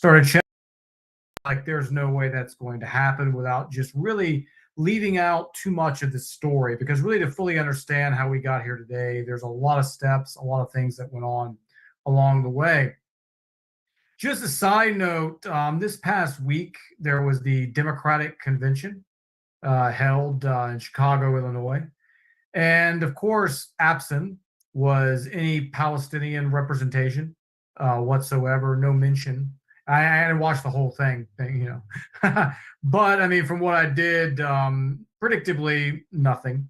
started checking, like there's no way that's going to happen without just really leaving out too much of the story. Because really, to fully understand how we got here today, there's a lot of steps, a lot of things that went on along the way. Just a side note, this past week, there was the Democratic Convention held in Chicago, Illinois. And of course, absent was any Palestinian representation whatsoever, no mention. I hadn't watched the whole thing. But I mean, from what I did, predictably, nothing.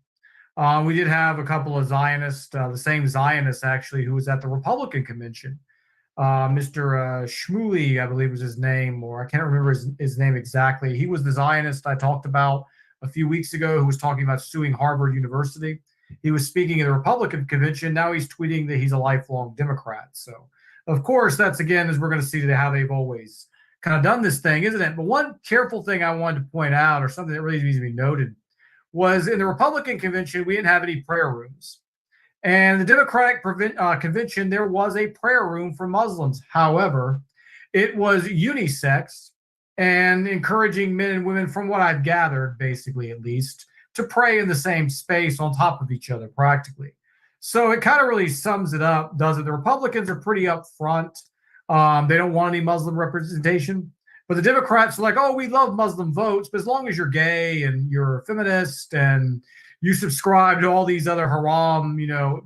We did have a couple of Zionists, the same Zionist actually, who was at the Republican convention. Mr. Shmuley, I believe was his name, or I can't remember his name exactly. He was the Zionist I talked about a few weeks ago who was talking about suing Harvard University. He was speaking at the Republican convention. Now he's tweeting that he's a lifelong Democrat. So, of course, that's again, as we're going to see today, how they've always kind of done this thing, isn't it? But one careful thing I wanted to point out, or something that really needs to be noted, was in the Republican convention, we didn't have any prayer rooms. And the Democratic convention, there was a prayer room for Muslims. However, it was unisex and encouraging men and women, from what I've gathered, basically at least, to pray in the same space on top of each other, practically. So it kind of really sums it up, does it? The Republicans are pretty upfront. They don't want any Muslim representation. But the Democrats are like, oh, we love Muslim votes, but as long as you're gay and you're a feminist and you subscribe to all these other haram,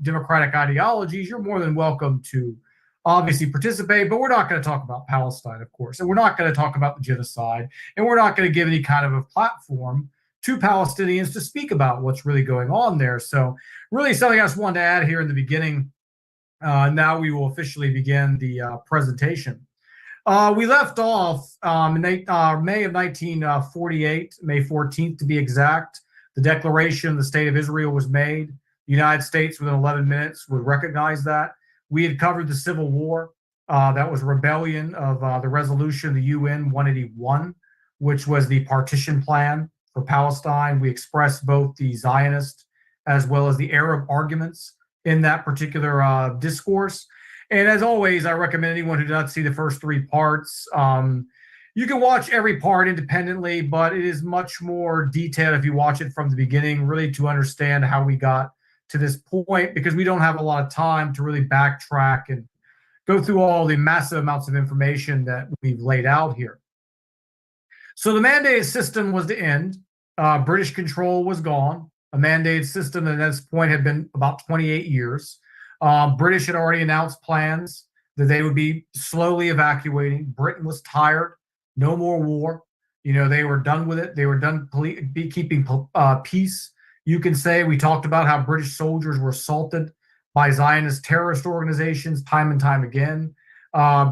democratic ideologies, you're more than welcome to obviously participate. But we're not going to talk about Palestine, of course, and we're not going to talk about the genocide, and we're not going to give any kind of a platform to Palestinians to speak about what's really going on there. So really something I just wanted to add here in the beginning. Now we will officially begin the presentation. We left off in May of 1948, May 14th to be exact. The declaration of the State of Israel was made. The United States, within 11 minutes, would recognize that. We had covered the Civil War. That was rebellion of the resolution of the UN 181, which was the partition plan for Palestine. We expressed both the Zionist as well as the Arab arguments in that particular discourse. And as always, I recommend anyone who did not see the first three parts, you can watch every part independently, but it is much more detailed if you watch it from the beginning, really to understand how we got to this point, because we don't have a lot of time to really backtrack and go through all the massive amounts of information that we've laid out here. So the mandated system was to end. British control was gone. A mandated system at this point had been about 28 years. British had already announced plans that they would be slowly evacuating. Britain was tired. No more war. They were done with it. They were done keeping peace. You can say we talked about how British soldiers were assaulted by Zionist terrorist organizations time and time again.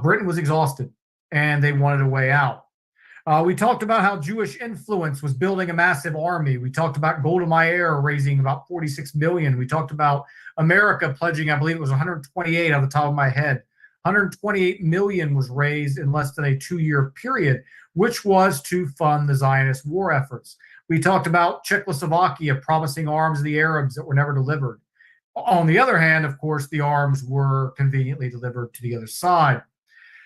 Britain was exhausted, and they wanted a way out. We talked about how Jewish influence was building a massive army. We talked about Golda Meir raising about 46 million. We talked about America pledging, I believe it was 128 off the top of my head. 128 million was raised in less than a 2-year period, which was to fund the Zionist war efforts. We talked about Czechoslovakia promising arms to the Arabs that were never delivered. On the other hand, of course, the arms were conveniently delivered to the other side.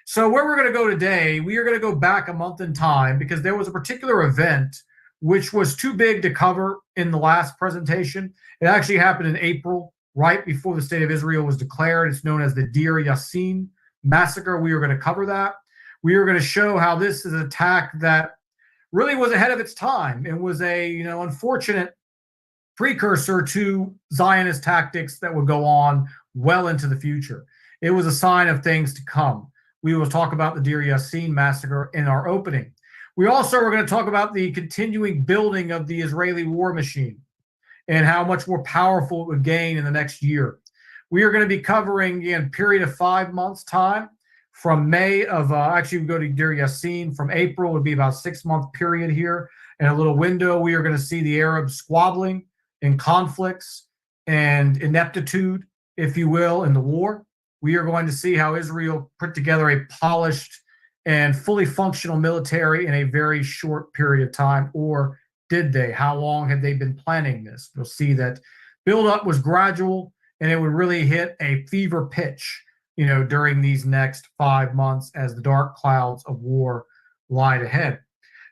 So where we're going to go today, we are going to go back a month in time, because there was a particular event which was too big to cover in the last presentation. It actually happened in April, right before the State of Israel was declared. It's known as the Dar Yasin massacre. We are going to cover that. We are going to show how this is an attack that really was ahead of its time. It was a unfortunate precursor to Zionist tactics that would go on well into the future. It was a sign of things to come. We will talk about the Dar Yasin massacre in our opening. We also are going to talk about the continuing building of the Israeli war machine and how much more powerful it would gain in the next year. We are going to be covering, again, a period of 5 months' time from May of, actually we go to Dar Yasin from April, would be about a 6-month period here. In a little window, we are going to see the Arabs squabbling in conflicts and ineptitude, if you will, in the war. We are going to see how Israel put together a polished and fully functional military in a very short period of time, or did they? How long had they been planning this? You'll see that buildup was gradual, and it would really hit a fever pitch, during these next 5 months as the dark clouds of war lied ahead.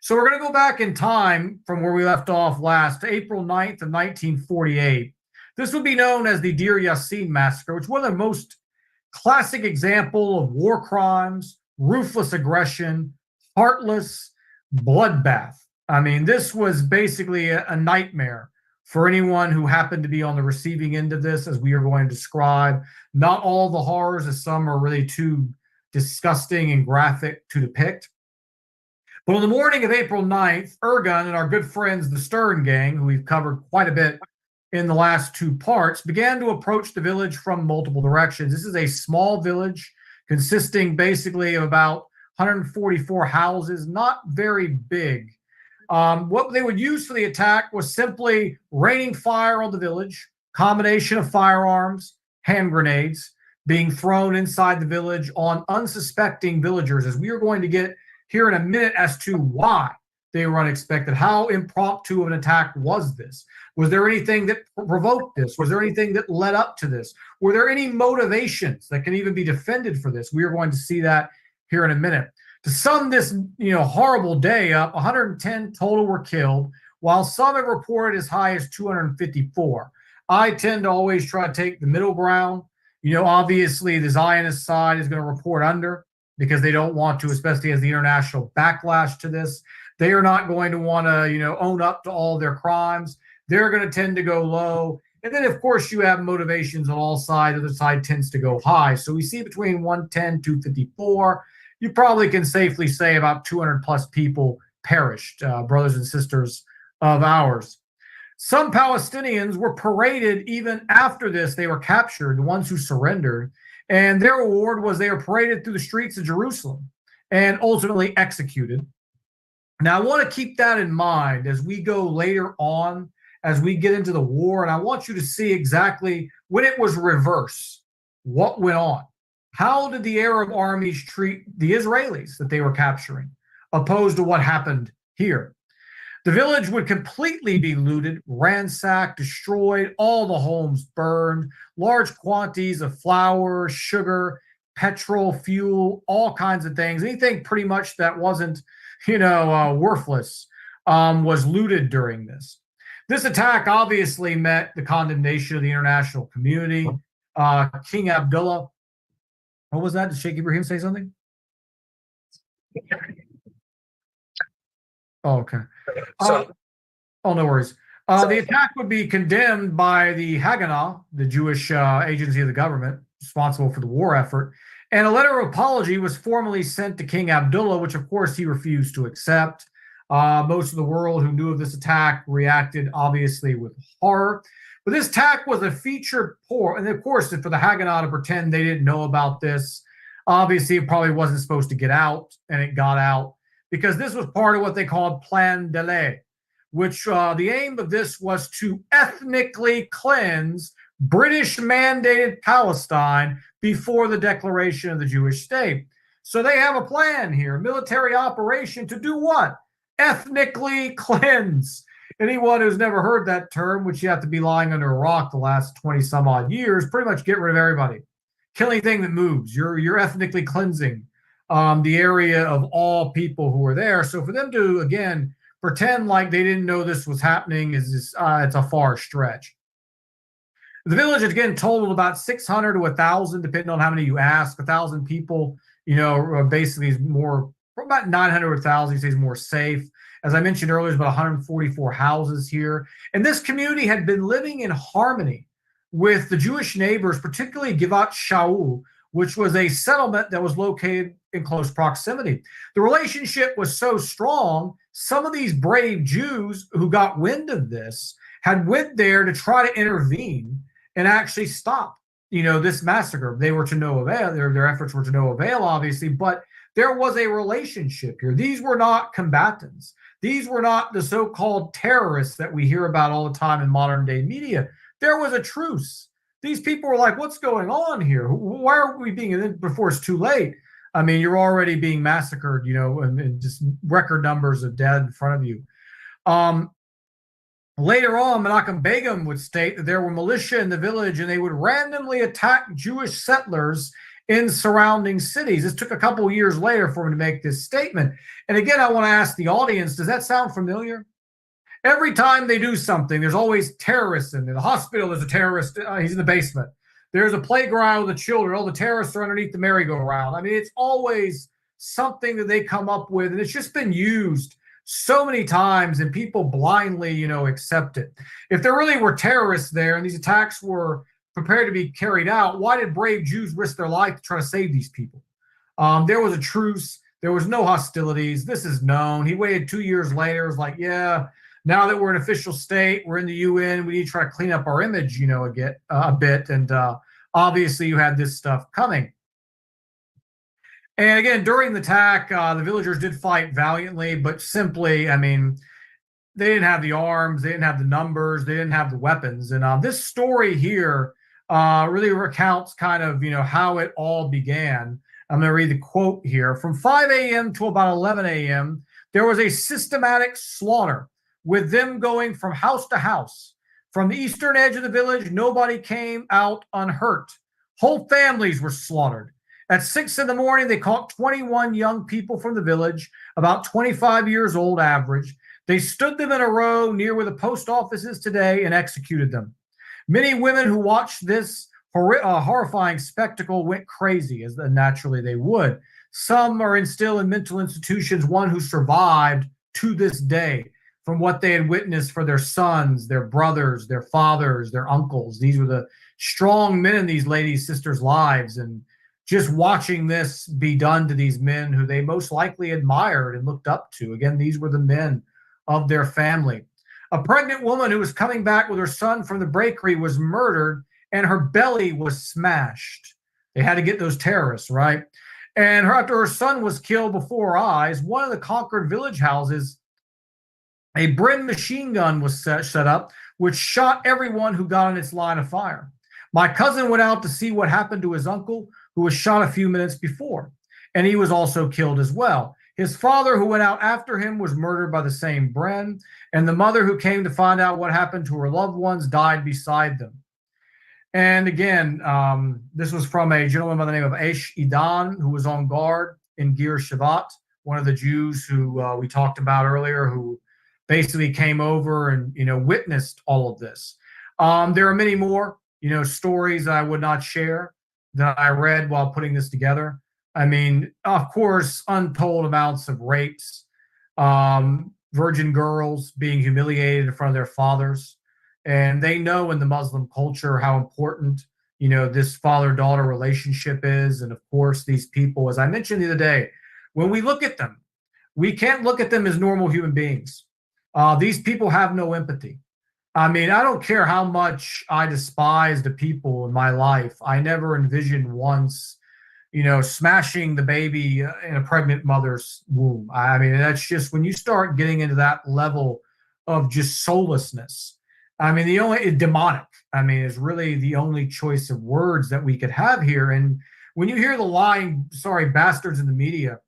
So we're going to go back in time from where we left off last, to April 9th of 1948. This would be known as the Dar Yasin massacre, which is one of the most classic example of war crimes, ruthless aggression, heartless bloodbath. I mean, this was basically a nightmare for anyone who happened to be on the receiving end of this, as we are going to describe. Not all the horrors, as some are really too disgusting and graphic to depict. But on the morning of April 9th, Ergun and our good friends, the Stern Gang, who we've covered quite a bit in the last two parts, began to approach the village from multiple directions. This is a small village consisting basically of about 144 houses, not very big. What they would use for the attack was simply raining fire on the village, combination of firearms, hand grenades being thrown inside the village on unsuspecting villagers, as we are going to get here in a minute as to why they were unexpected. How impromptu of an attack was this? Was there anything that provoked this? Was there anything that led up to this? Were there any motivations that can even be defended for this? We are going to see that here in a minute. To sum this, horrible day up, 110 total were killed, while some have reported as high as 254. I tend to always try to take the middle ground. Obviously the Zionist side is going to report under, because they don't want to, especially as the international backlash to this. They are not going to want to, own up to all their crimes. They're going to tend to go low. And then, of course, you have motivations on all sides. The other side tends to go high. So we see between 110, 254. You probably can safely say about 200 plus people perished, brothers and sisters of ours. Some Palestinians were paraded even after this. They were captured, the ones who surrendered. And their reward was they were paraded through the streets of Jerusalem and ultimately executed. Now, I want to keep that in mind as we go later on, as we get into the war. And I want you to see exactly when it was reversed, what went on. How did the Arab armies treat the Israelis that they were capturing, opposed to what happened here? The village would completely be looted, ransacked, destroyed, all the homes burned, large quantities of flour, sugar, petrol, fuel, all kinds of things. Anything pretty much that wasn't, worthless was looted during this. This attack obviously met the condemnation of the international community. King Abdullah, what was that? Did Sheikh Ibrahim say something? Oh, okay. No worries. The attack would be condemned by the Haganah, the Jewish agency of the government responsible for the war effort, and a letter of apology was formally sent to King Abdullah, which of course he refused to accept. Most of the world who knew of this attack reacted obviously with horror. But this attack was a featured port, and of course for the Haganah to pretend they didn't know about this, obviously it probably wasn't supposed to get out, and it got out, because this was part of what they called Plan Delay, which the aim of this was to ethnically cleanse British-mandated Palestine before the declaration of the Jewish state. So they have a plan here, military operation to do what? Ethnically cleanse. Anyone who's never heard that term, which you have to be lying under a rock the last 20 some odd years, pretty much get rid of everybody. Kill anything that moves. You're ethnically cleansing the area of all people who are there. So for them to, again, pretend like they didn't know this was happening is just, it's a far stretch. The village, again, totaled about 600 to 1,000, depending on how many you ask. 1,000 people, basically is more, about 900 or 1,000, you say is more safe. As I mentioned earlier, there's about 144 houses here. And this community had been living in harmony with the Jewish neighbors, particularly Givat Shaul, which was a settlement that was located in close proximity. The relationship was so strong, some of these brave Jews who got wind of this had went there to try to intervene and actually stop, this massacre. They were to no avail. Their efforts were to no avail, obviously, but there was a relationship here. These were not combatants. These were not the so-called terrorists that we hear about all the time in modern day media. There was a truce. These people were like, what's going on here? Why are we being, before it's too late? I mean, you're already being massacred, and just record numbers of dead in front of you. Later on, Menachem Begum would state that there were militia in the village and they would randomly attack Jewish settlers in surrounding cities. This took a couple of years later for him to make this statement. And again, I want to ask the audience, does that sound familiar? Every time they do something, there's always terrorists in the hospital. There's a terrorist. He's in the basement. There's a playground with the children. Oh, the terrorists are underneath the merry-go-round. I mean, it's always something that they come up with, and it's just been used so many times, and people blindly, accept it. If there really were terrorists there and these attacks were prepared to be carried out, why did brave Jews risk their life to try to save these people? There was a truce. There was no hostilities. This is known. He waited 2 years later. It was like, yeah, now that we're an official state, we're in the UN, we need to try to clean up our image, a bit. And obviously you had this stuff coming. And again, during the attack, the villagers did fight valiantly, but simply, I mean, they didn't have the arms, they didn't have the numbers, they didn't have the weapons. And this story here really recounts kind of, how it all began. I'm going to read the quote here. From 5 a.m. to about 11 a.m., there was a systematic slaughter, with them going from house to house. From the eastern edge of the village, nobody came out unhurt. Whole families were slaughtered. At 6 in the morning, they caught 21 young people from the village, about 25 years old average. They stood them in a row near where the post office is today and executed them. Many women who watched this horrifying spectacle went crazy, as naturally they would. Some are still in mental institutions, one who survived to this day from what they had witnessed for their sons, their brothers, their fathers, their uncles. These were the strong men in these ladies' sisters' lives. And just watching this be done to these men who they most likely admired and looked up to. Again, these were the men of their family. A pregnant woman who was coming back with her son from the bakery was murdered, and her belly was smashed. They had to get those terrorists, right? And after her son was killed before her eyes, one of the conquered village houses, a Bren machine gun was set up, which shot everyone who got in its line of fire. My cousin went out to see what happened to his uncle, who was shot a few minutes before, and he was also killed as well. His father, who went out after him, was murdered by the same Bren, and the mother who came to find out what happened to her loved ones died beside them. And again, this was from a gentleman by the name of Aish Idan, who was on guard in Gir Shavat, one of the Jews who we talked about earlier, who basically came over and, witnessed all of this. There are many more, stories that I would not share that I read while putting this together. I mean, of course, untold amounts of rapes, virgin girls being humiliated in front of their fathers. And they know in the Muslim culture how important, this father-daughter relationship is. And of course, these people, as I mentioned the other day, when we look at them, we can't look at them as normal human beings. These people have no empathy. I mean, I don't care how much I despise the people in my life. I never envisioned once, smashing the baby in a pregnant mother's womb. I mean, that's just when you start getting into that level of just soullessness. I mean, demonic, is really the only choice of words that we could have here. And when you hear the lying, bastards in the media,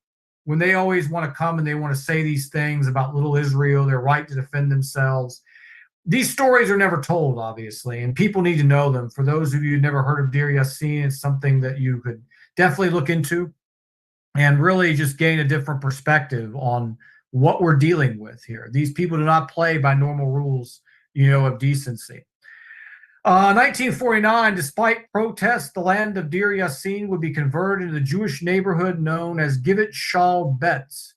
when they always want to come and they want to say these things about little Israel, their right to defend themselves, these stories are never told, obviously, and people need to know them. For those of you who've never heard of Dar Yasin, it's something that you could definitely look into and really just gain a different perspective on what we're dealing with here. These people do not play by normal rules, of decency. 1949, despite protests, the land of Dar Yasin would be converted into the Jewish neighborhood known as Givat Shal Betz,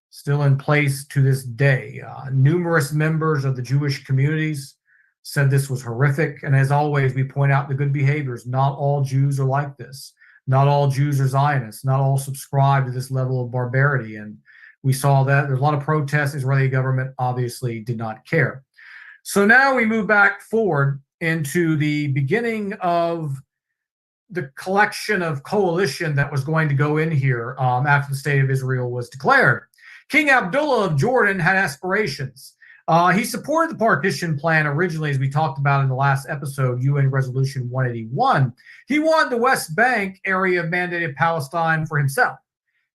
still in place to this day. Numerous members of the Jewish communities said this was horrific. And as always, we point out the good behaviors. Not all Jews are like this. Not all Jews are Zionists. Not all subscribe to this level of barbarity. And we saw that there's a lot of protests. The Israeli government obviously did not care. So now we move back forward into the beginning of the collection of coalition that was going to go in here after the state of Israel was declared. King Abdullah of Jordan had aspirations. He supported the partition plan originally, as we talked about in the last episode, UN Resolution 181. He wanted the West Bank area of mandated Palestine for himself.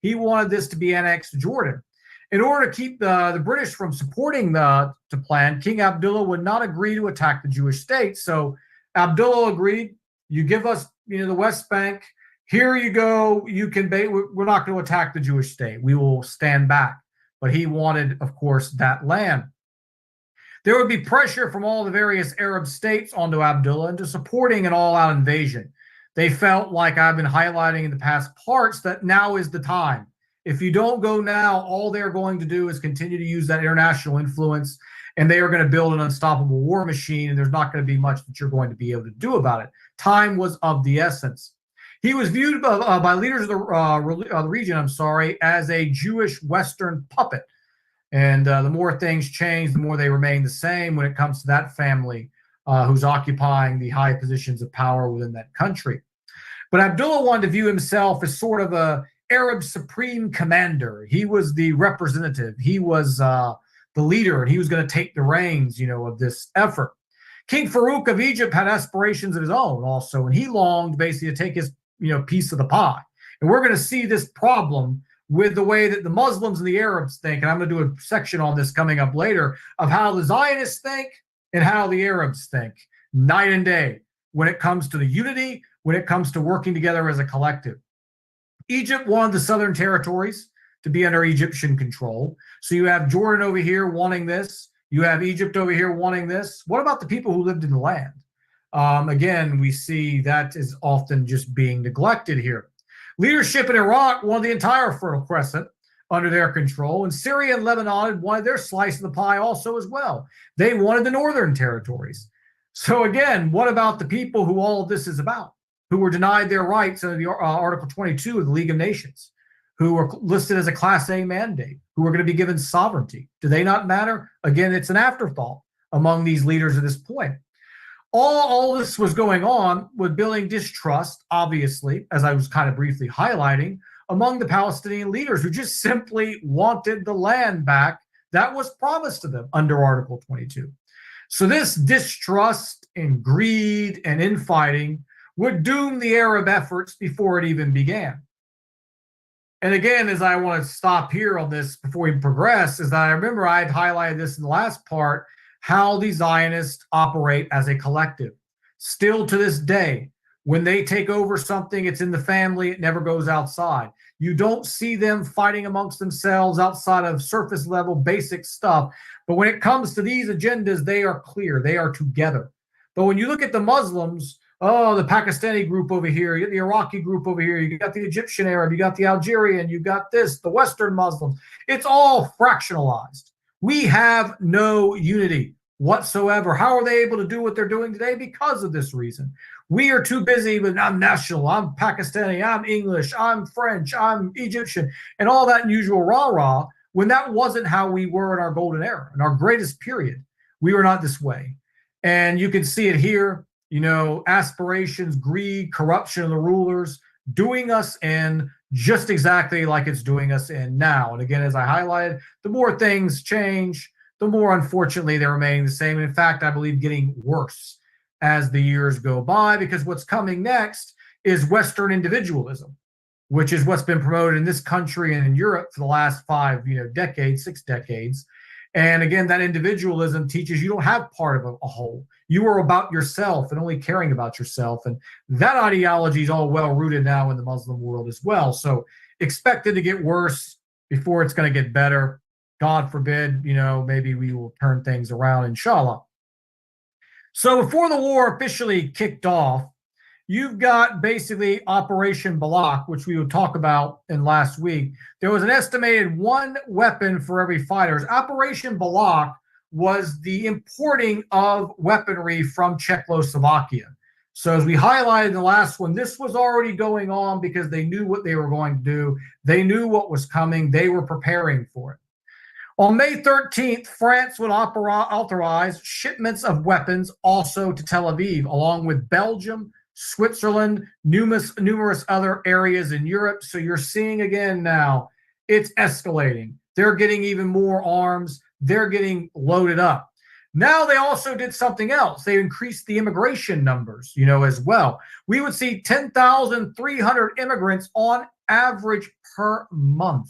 He wanted this to be annexed to Jordan. In order to keep the British from supporting the plan, King Abdullah would not agree to attack the Jewish state. So Abdullah agreed, you give us the West Bank, Here you go. You can. We're not going to attack the Jewish state. We will stand back. But he wanted, of course, that land. There would be pressure from all the various Arab states onto Abdullah into supporting an all-out invasion. They felt, like I've been highlighting in the past parts, that now is the time. If you don't go now, all they're going to do is continue to use that international influence, and they are going to build an unstoppable war machine, and there's not going to be much that you're going to be able to do about it. Time was of the essence. He was viewed by leaders of the region, as a Jewish Western puppet. And the more things change, the more they remain the same when it comes to that family who's occupying the high positions of power within that country. But Abdullah wanted to view himself as sort of a Arab supreme commander. He was the representative. He was the leader, and he was going to take the reins, of this effort. King Farouk of Egypt had aspirations of his own also, and he longed basically to take his, piece of the pie. And we're going to see this problem with the way that the Muslims and the Arabs think, and I'm going to do a section on this coming up later, of how the Zionists think and how the Arabs think, night and day, when it comes to the unity, when it comes to working together as a collective. Egypt wanted the southern territories to be under Egyptian control. So you have Jordan over here wanting this. You have Egypt over here wanting this. What about the people who lived in the land? Again, we see that is often just being neglected here. Leadership in Iraq wanted the entire Fertile Crescent under their control, and Syria and Lebanon wanted their slice of the pie also as well. They wanted the northern territories. So again, what about the people who all of this is about, who were denied their rights under the Article 22 of the League of Nations, who were listed as a Class A mandate, who were going to be given sovereignty? Do they not matter? Again, it's an afterthought among these leaders at this point. All this was going on with building distrust, obviously, as I was kind of briefly highlighting, among the Palestinian leaders who just simply wanted the land back that was promised to them under Article 22. So this distrust and greed and infighting would doom the Arab efforts before it even began. And again, as I want to stop here on this before we progress, is that I remember I had highlighted this in the last part, how the Zionists operate as a collective. Still to this day, when they take over something, it's in the family, it never goes outside. You don't see them fighting amongst themselves outside of surface level basic stuff. But when it comes to these agendas, they are clear, they are together. But when you look at the Muslims, the Pakistani group over here, you got the Iraqi group over here, you got the Egyptian Arab, you got the Algerian, you got this, the Western Muslims, it's all fractionalized. We have no unity whatsoever. How are they able to do what they're doing today? Because of this reason. We are too busy with, I'm national, I'm Pakistani, I'm English, I'm French, I'm Egyptian, and all that usual rah-rah, when that wasn't how we were in our golden era, in our greatest period. We were not this way. And you can see it here, aspirations, greed, corruption of the rulers, doing us in just exactly like it's doing us in now. And again, as I highlighted, the more things change, the more, unfortunately, they're remaining the same. And in fact, I believe getting worse as the years go by, because what's coming next is Western individualism, which is what's been promoted in this country and in Europe for the last 6 decades. And again, that individualism teaches you don't have part of a whole. You are about yourself and only caring about yourself. And that ideology is all well rooted now in the Muslim world as well. So expect it to get worse before it's going to get better. God forbid, maybe we will turn things around, inshallah. So before the war officially kicked off, you've got basically Operation Balak, which we would talk about in last week. There was an estimated one weapon for every fighter. Operation Balak was the importing of weaponry from Czechoslovakia. So as we highlighted in the last one, this was already going on because they knew what they were going to do. They knew what was coming. They were preparing for it. On May 13th, France would authorize shipments of weapons also to Tel Aviv, along with Belgium, Switzerland, numerous other areas in Europe. So you're seeing again now, it's escalating. They're getting even more arms. They're getting loaded up. Now they also did something else. They increased the immigration numbers, as well. We would see 10,300 immigrants on average per month.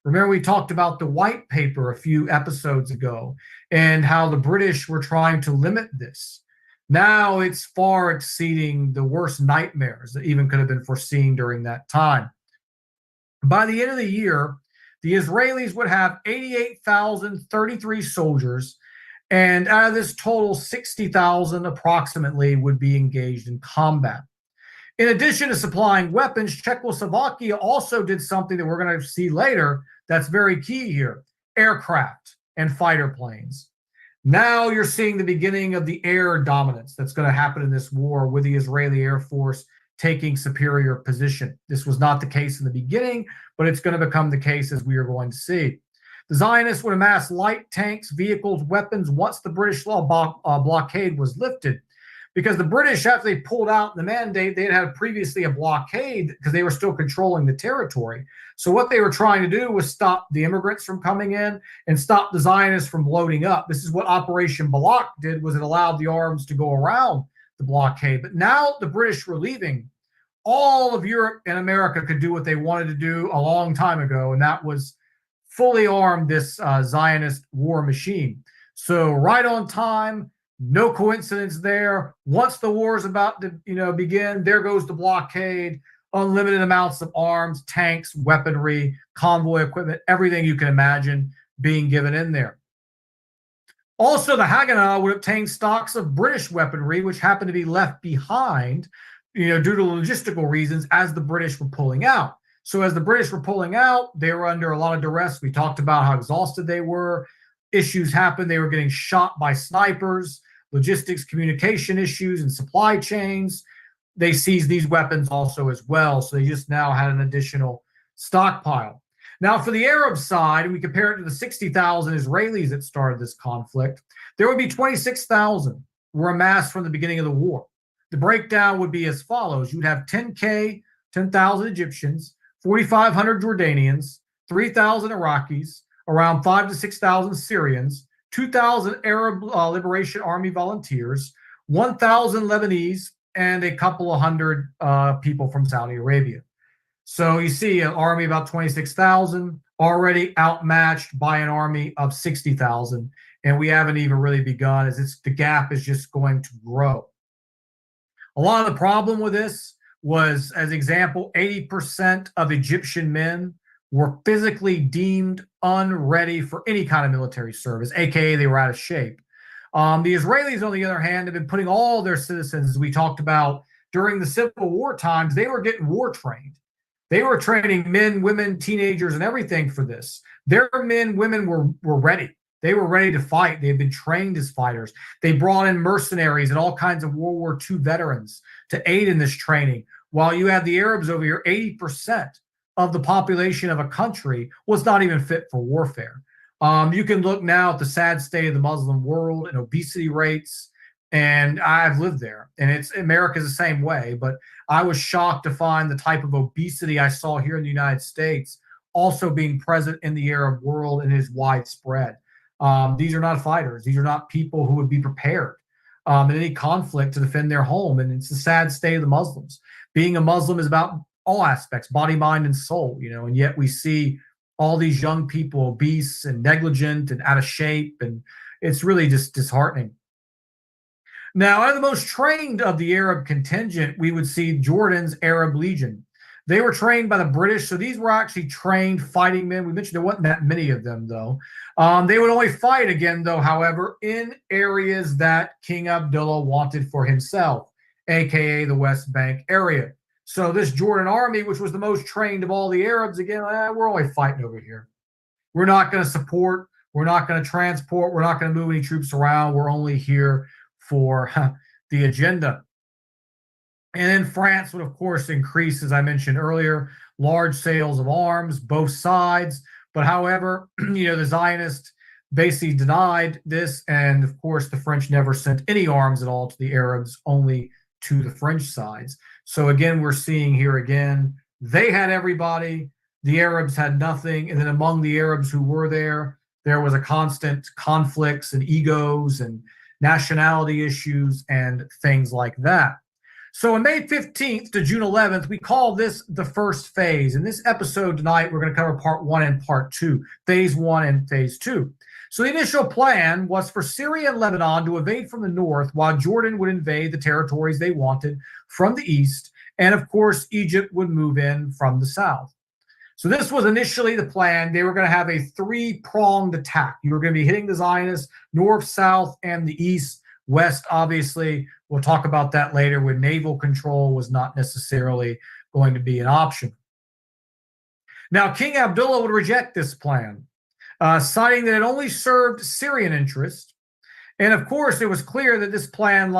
Remember, we talked about the white paper a few episodes ago and how the British were trying to limit this. Now it's far exceeding the worst nightmares that even could have been foreseen during that time. By the end of the year, the Israelis would have 88,033 soldiers, and out of this total, 60,000 approximately would be engaged in combat. In addition to supplying weapons, Czechoslovakia also did something that we're going to see later that's very key here: aircraft and fighter planes. Now you're seeing the beginning of the air dominance that's going to happen in this war, with the Israeli Air Force taking superior position. This was not the case in the beginning, but it's going to become the case as we are going to see. The Zionists would amass light tanks, vehicles, weapons once the British blockade was lifted, because the British, after they pulled out the mandate, they had previously a blockade because they were still controlling the territory. So what they were trying to do was stop the immigrants from coming in and stop the Zionists from loading up. This is what Operation Balak did, was it allowed the arms to go around the blockade. But now the British were leaving. All of Europe and America could do what they wanted to do a long time ago, and that was fully arm this Zionist war machine. So right on time, no coincidence there. Once the war is about to begin, there goes the blockade, unlimited amounts of arms, tanks, weaponry, convoy equipment, everything you can imagine being given in there. Also, the Haganah would obtain stocks of British weaponry, which happened to be left behind, due to logistical reasons as the British were pulling out. So as the British were pulling out, they were under a lot of duress. We talked about how exhausted they were. Issues happened. They were getting shot by snipers, logistics, communication issues, and supply chains. They seized these weapons also as well. So they just now had an additional stockpile. Now, for the Arab side, and we compare it to the 60,000 Israelis that started this conflict, there would be 26,000 were amassed from the beginning of the war. The breakdown would be as follows. You would have 10,000 Egyptians, 4,500 Jordanians, 3,000 Iraqis, around 5,000 to 6,000 Syrians, 2,000 Arab Liberation Army volunteers, 1,000 Lebanese, and a couple of hundred people from Saudi Arabia. So you see an army about 26,000 already outmatched by an army of 60,000, and we haven't even really begun, as the gap is just going to grow. A lot of the problem with this was, as example, 80% of Egyptian men were physically deemed unready for any kind of military service, aka they were out of shape. The Israelis, on the other hand, have been putting all their citizens, as we talked about during the Civil War times, they were getting war trained. They were training men, women, teenagers, and everything for this. Their men, women were ready. They were ready to fight. They had been trained as fighters. They brought in mercenaries and all kinds of World War II veterans to aid in this training. While you have the Arabs over here, 80% of the population of a country was not even fit for warfare. You can look now at the sad state of the Muslim world and obesity rates, and I've lived there, and America's the same way, but I was shocked to find the type of obesity I saw here in the United States also being present in the Arab world and is widespread. These are not fighters. These are not people who would be prepared in any conflict to defend their home, and it's the sad state of the Muslims. Being a Muslim is about all aspects, body, mind, and soul, and yet we see all these young people obese and negligent and out of shape, and it's really just disheartening. Now, out of the most trained of the Arab contingent, we would see Jordan's Arab Legion. They were trained by the British, so these were actually trained fighting men. We mentioned there wasn't that many of them, though. They would only fight again, though, however, in areas that King Abdullah wanted for himself, aka the West Bank area. So this Jordan army, which was the most trained of all the Arabs, again, we're only fighting over here. We're not going to support. We're not going to transport. We're not going to move any troops around. We're only here for the agenda. And then France would, of course, increase, as I mentioned earlier, large sales of arms, both sides. But however, the Zionists basically denied this. And of course, the French never sent any arms at all to the Arabs, only to the French sides. So again, we're seeing here again, they had everybody, the Arabs had nothing. And then among the Arabs who were there was a constant conflicts and egos and nationality issues and things like that. So on May 15th to June 11th, we call this the first phase. In this episode tonight, we're going to cover part 1 and part 2, phase 1 and phase 2. So the initial plan was for Syria and Lebanon to invade from the north, while Jordan would invade the territories they wanted from the east. And of course, Egypt would move in from the south. So this was initially the plan. They were going to have a three-pronged attack. You were going to be hitting the Zionists north, south, and the east. West, obviously, we'll talk about that later, when naval control was not necessarily going to be an option. Now, King Abdullah would reject this plan, citing that it only served Syrian interests. And of course, it was clear that this plan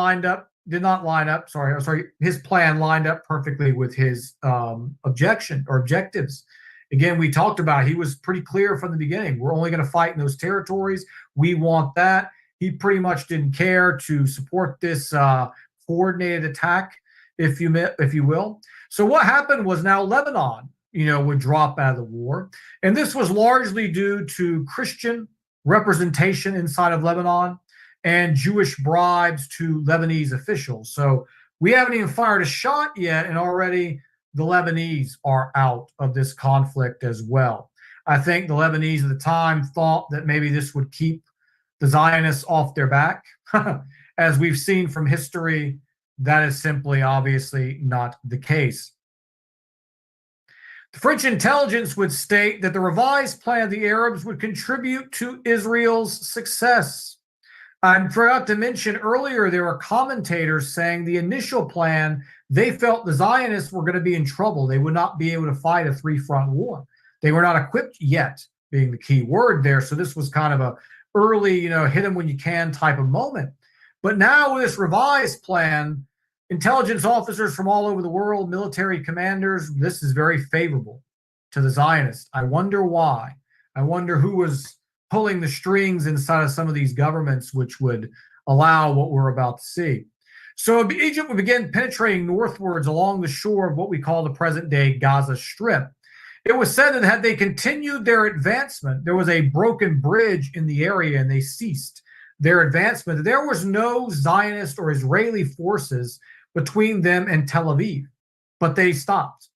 his plan lined up perfectly with his objectives. Again, we talked about, he was pretty clear from the beginning. We're only going to fight in those territories. We want that. He pretty much didn't care to support this coordinated attack, if you will. So what happened was, now Lebanon, would drop out of the war. And this was largely due to Christian representation inside of Lebanon and Jewish bribes to Lebanese officials. So we haven't even fired a shot yet, and already the Lebanese are out of this conflict as well. I think the Lebanese at the time thought that maybe this would keep the Zionists off their back. As we've seen from history, that is simply obviously not the case. The French intelligence would state that the revised plan of the Arabs would contribute to Israel's success. I forgot to mention earlier, there were commentators saying the initial plan, they felt the Zionists were going to be in trouble. They would not be able to fight a three-front war. They were not equipped yet, being the key word there. So this was kind of a early, hit them when you can type of moment. But now with this revised plan, intelligence officers from all over the world, military commanders, this is very favorable to the Zionists. I wonder why. I wonder who was pulling the strings inside of some of these governments, which would allow what we're about to see. So Egypt would begin penetrating northwards along the shore of what we call the present-day Gaza Strip. It was said that had they continued their advancement, there was a broken bridge in the area and they ceased their advancement. There was no Zionist or Israeli forces between them and Tel Aviv, but they stopped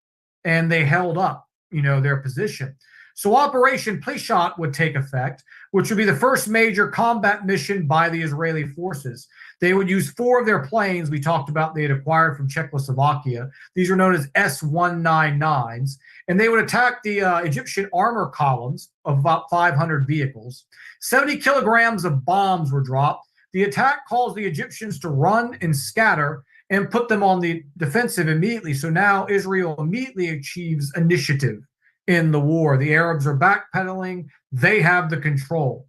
and they held up, their position. So Operation Plishat would take effect, which would be the first major combat mission by the Israeli forces. They would use 4 of their planes we talked about they had acquired from Czechoslovakia. These are known as S-199s, and they would attack the Egyptian armor columns of about 500 vehicles. 70 kilograms of bombs were dropped. The attack caused the Egyptians to run and scatter and put them on the defensive immediately. So now Israel immediately achieves initiative in the war. The Arabs are backpedaling. They have the control.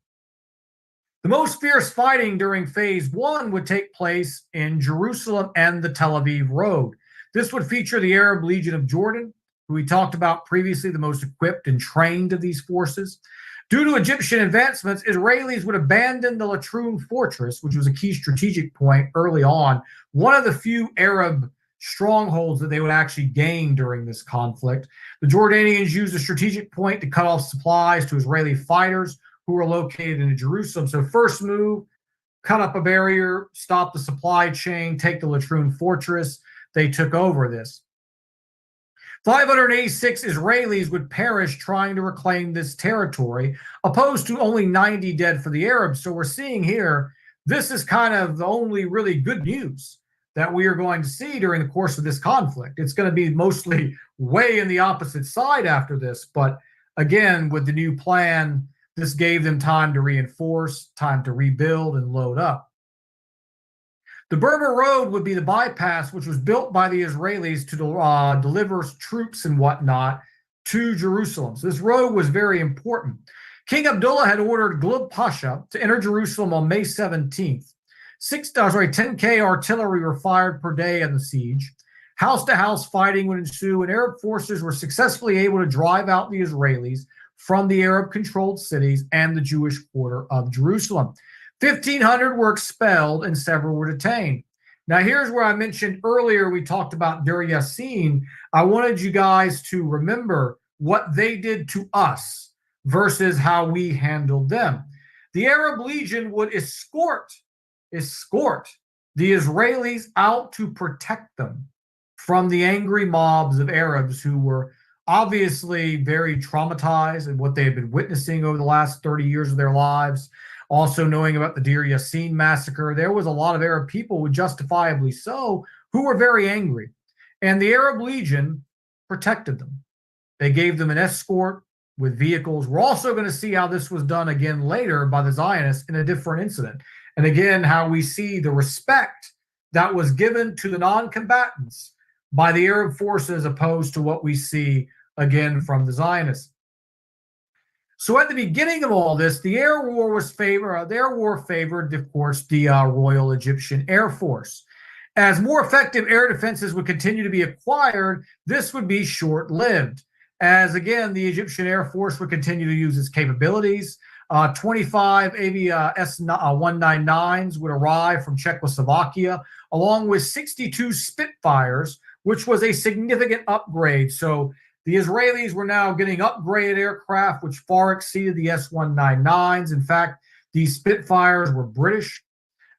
The most fierce fighting during phase 1 would take place in Jerusalem and the Tel Aviv road. This would feature the Arab Legion of Jordan, who we talked about previously, the most equipped and trained of these forces. Due to Egyptian advancements, Israelis would abandon the Latrun fortress, which was a key strategic point early on, one of the few Arab strongholds that they would actually gain during this conflict. The Jordanians used a strategic point to cut off supplies to Israeli fighters who were located in Jerusalem. So first move, cut up a barrier, stop the supply chain, take the Latrun fortress. They took over this. 586 Israelis would perish trying to reclaim this territory, opposed to only 90 dead for the Arabs. So we're seeing here, this is kind of the only really good news that we are going to see during the course of this conflict. It's going to be mostly way in the opposite side after this. But again, with the new plan, this gave them time to reinforce, time to rebuild and load up. The Berber Road would be the bypass, which was built by the Israelis to deliver troops and whatnot to Jerusalem. So this road was very important. King Abdullah had ordered Glub Pasha to enter Jerusalem on May 17th. 10K artillery were fired per day in the siege. House-to-house fighting would ensue, and Arab forces were successfully able to drive out the Israelis from the Arab-controlled cities and the Jewish quarter of Jerusalem. 1,500 were expelled and several were detained. Now, here's where I mentioned earlier, we talked about Dar Yasin. I wanted you guys to remember what they did to us versus how we handled them. The Arab Legion would escort the Israelis out to protect them from the angry mobs of Arabs who were obviously very traumatized in what they had been witnessing over the last 30 years of their lives. Also knowing about the Dar Yasin massacre, there was a lot of Arab people, justifiably so, who were very angry. And the Arab Legion protected them. They gave them an escort with vehicles. We're also going to see how this was done again later by the Zionists in a different incident. And again, how we see the respect that was given to the non-combatants by the Arab forces opposed to what we see again from the Zionists. So at the beginning of all this, the air war favored, of course, the Royal Egyptian Air Force. As more effective air defenses would continue to be acquired, this would be short-lived. As again, the Egyptian Air Force would continue to use its capabilities. 25 S-199s would arrive from Czechoslovakia, along with 62 Spitfires, which was a significant upgrade. So the Israelis were now getting upgraded aircraft, which far exceeded the S-199s. In fact, these Spitfires were British,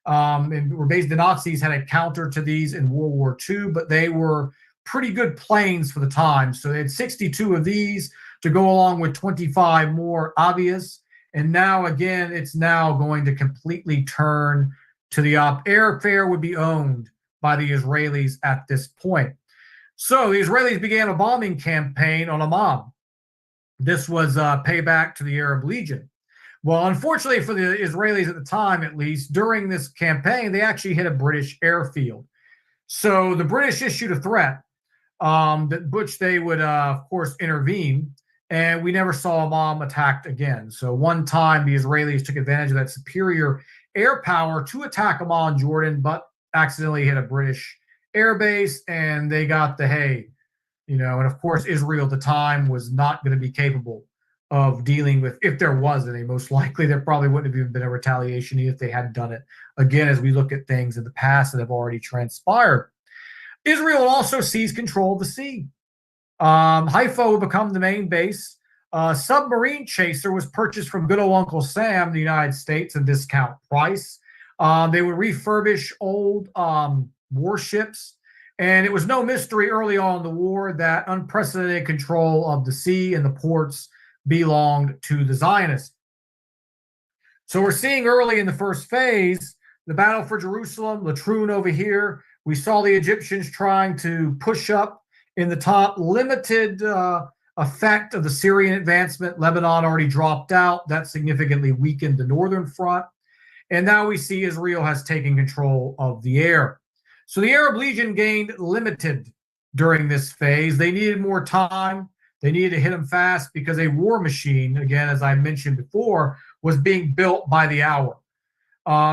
and were based. The Nazis had a counter to these in World War II, but they were pretty good planes for the time. So they had 62 of these to go along with 25 more Avias. And now, again, it's now going to completely turn to the airfare would be owned by the Israelis at this point. So the Israelis began a bombing campaign on Amman. This was payback to the Arab Legion. Well, unfortunately for the Israelis at the time, at least, during this campaign, they actually hit a British airfield. So the British issued a threat which they would, of course, intervene. And we never saw Amman attacked again. So one time the Israelis took advantage of that superior air power to attack Amman, Jordan, but accidentally hit a British air base, and they got the hay. And of course, Israel at the time was not going to be capable of dealing with, if there was any, most likely there probably wouldn't have even been a retaliation if they hadn't done it. Again, as we look at things in the past that have already transpired. Israel also seized control of the sea. Haifa would become the main base. Submarine chaser was purchased from good old Uncle Sam in the United States at a discount price. They would refurbish old warships. And it was no mystery early on in the war that unprecedented control of the sea and the ports belonged to the Zionists. So we're seeing early in the first phase, the battle for Jerusalem, Latrun over here. We saw the Egyptians trying to push up in the top, limited effect of the Syrian advancement. Lebanon already dropped out. That significantly weakened the northern front. And now we see Israel has taken control of the air. So the Arab Legion gained limited during this phase. They needed more time. They needed to hit them fast because a war machine, again, as I mentioned before, was being built by the hour.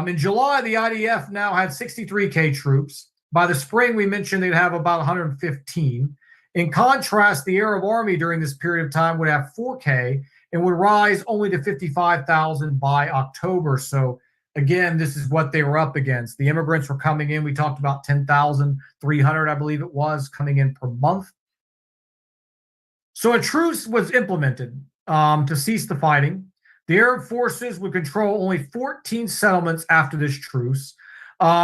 In July, the IDF now had 63K troops. By the spring, we mentioned they'd have about 115. In contrast, the Arab army during this period of time would have 4K and would rise only to 55,000 by October. So again, this is what they were up against. The immigrants were coming in. We talked about 10,300, I believe it was, coming in per month. So a truce was implemented to cease the fighting. The Arab forces would control only 14 settlements after this truce,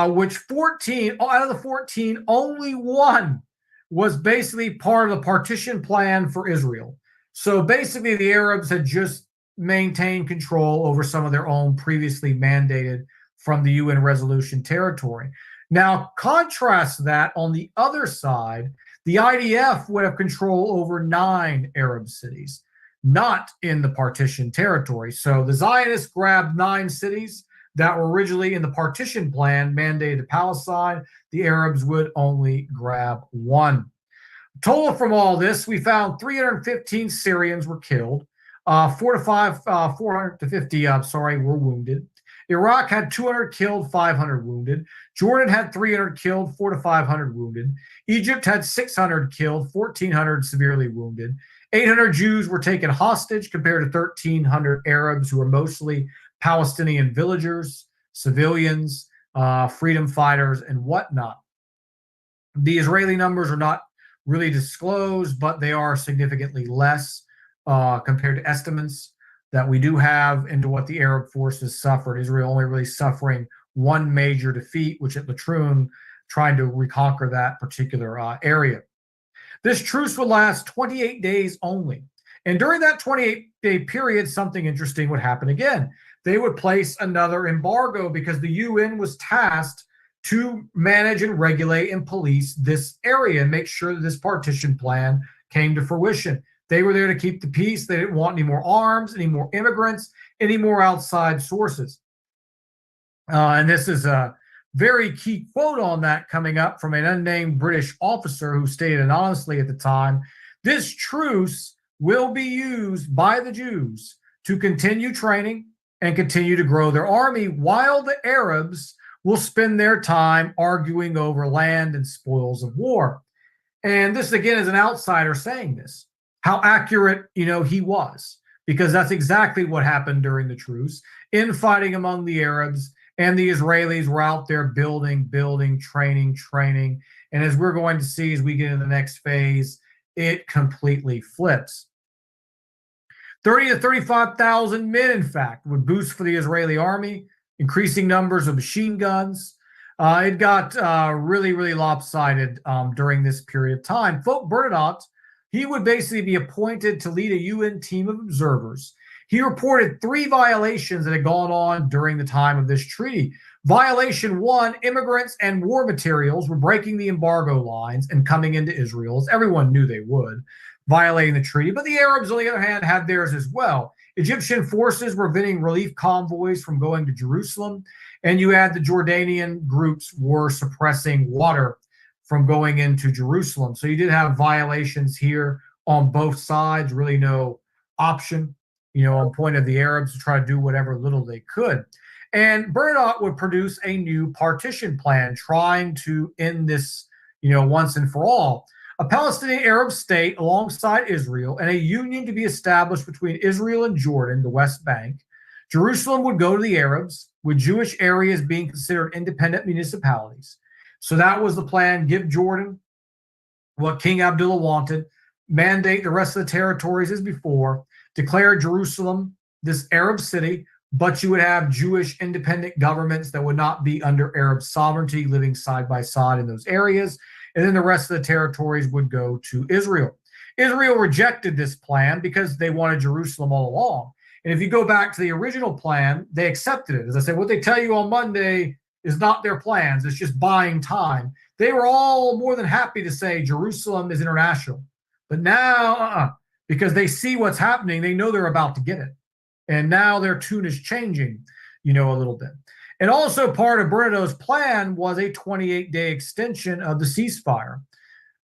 which 14, out of the 14, only one was basically part of the partition plan for Israel. So basically the Arabs had just maintained control over some of their own previously mandated from the UN resolution territory. Now, contrast that on the other side, the IDF would have control over 9 Arab cities, not in the partition territory. So the Zionists grabbed 9 cities that were originally in the partition plan mandated to Palestine. The Arabs would only grab 1. Total from all this, we found 315 Syrians were killed. 450 were wounded. Iraq had 200 killed, 500 wounded. Jordan had 300 killed, 400 to 500 wounded. Egypt had 600 killed, 1,400 severely wounded. 800 Jews were taken hostage compared to 1,300 Arabs who were mostly Palestinian villagers, civilians, freedom fighters, and whatnot. The Israeli numbers are not really disclosed, but they are significantly less compared to estimates that we do have into what the Arab forces suffered. Israel only really suffering one major defeat, which at Latrun, trying to reconquer that particular area. This truce would last 28 days only. And during that 28-day period, something interesting would happen again. They would place another embargo because the UN was tasked to manage and regulate and police this area and make sure that this partition plan came to fruition. They were there to keep the peace. They didn't want any more arms, any more immigrants, any more outside sources. And this is a very key quote on that coming up from an unnamed British officer who stated anonymously at the time, "This truce will be used by the Jews to continue training and continue to grow their army, while the Arabs will spend their time arguing over land and spoils of war." And this, again, is an outsider saying this. How accurate, he was, because that's exactly what happened during the truce. Infighting among the Arabs, and the Israelis were out there building, training. And as we're going to see as we get into the next phase, it completely flips. 30 to 35,000 men, in fact, would boost for the Israeli army, increasing numbers of machine guns. It got really, really lopsided during this period of time. Bernadotte, he would basically be appointed to lead a UN team of observers. He reported 3 violations that had gone on during the time of this treaty. Violation 1, immigrants and war materials were breaking the embargo lines and coming into Israel, as everyone knew they would, violating the treaty. But the Arabs, on the other hand, had theirs as well. Egyptian forces were preventing relief convoys from going to Jerusalem, and you had the Jordanian groups were suppressing water from going into Jerusalem. So you did have violations here on both sides, really no option, on point of the Arabs to try to do whatever little they could. And Bernadotte would produce a new partition plan trying to end this, once and for all. A Palestinian Arab state alongside Israel and a union to be established between Israel and Jordan, the West Bank. Jerusalem would go to the Arabs, with Jewish areas being considered independent municipalities. So that was the plan. Give Jordan what King Abdullah wanted, mandate the rest of the territories as before, declare Jerusalem this Arab city, but you would have Jewish independent governments that would not be under Arab sovereignty living side by side in those areas. And then the rest of the territories would go to Israel. Israel rejected this plan because they wanted Jerusalem all along. And if you go back to the original plan, they accepted it. As I said, what they tell you on Monday is not their plans. It's just buying time. They were all more than happy to say Jerusalem is international. But now, because they see what's happening, they know they're about to get it. And now their tune is changing, a little bit. And also part of Bernadotte's plan was a 28-day extension of the ceasefire.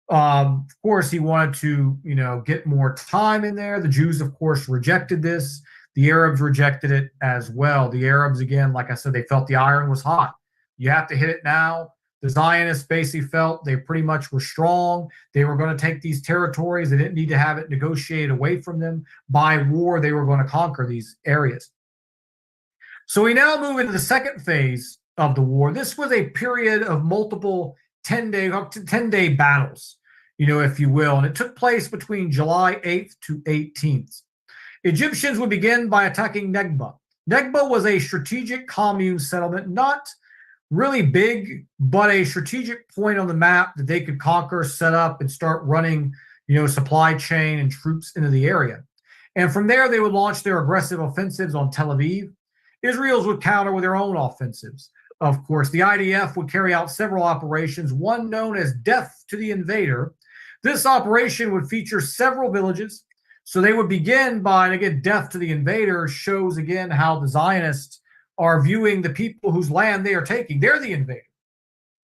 Of course, he wanted to, get more time in there. The Jews, of course, rejected this. The Arabs rejected it as well. The Arabs, again, like I said, they felt the iron was hot. You have to hit it now. The Zionists basically felt they pretty much were strong. They were going to take these territories. They didn't need to have it negotiated away from them. By war, they were going to conquer these areas. So we now move into the second phase of the war. This was a period of multiple 10-day battles, if you will. And it took place between July 8th to 18th. Egyptians would begin by attacking Negba. Negba was a strategic commune settlement, not really big, but a strategic point on the map that they could conquer, set up, and start running, supply chain and troops into the area. And from there, they would launch their aggressive offensives on Tel Aviv. Israel's would counter with their own offensives. Of course, the IDF would carry out several operations, one known as Death to the Invader. This operation would feature several villages. So they would begin by, and again, Death to the Invader shows again how the Zionists are viewing the people whose land they are taking. They're the invader.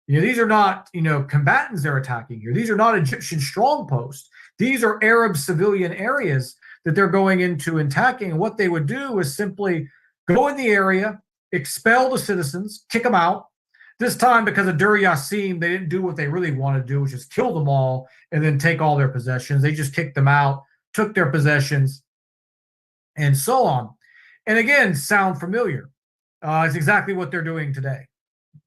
These are not, combatants they're attacking here. These are not Egyptian strong posts. These are Arab civilian areas that they're going into and attacking. And what they would do is simply go in the area, expel the citizens, kick them out. This time, because of Dar Yasin, they didn't do what they really wanted to do, which is kill them all and then take all their possessions. They just kicked them out, took their possessions, and so on. And again, sound familiar. It's exactly what they're doing today.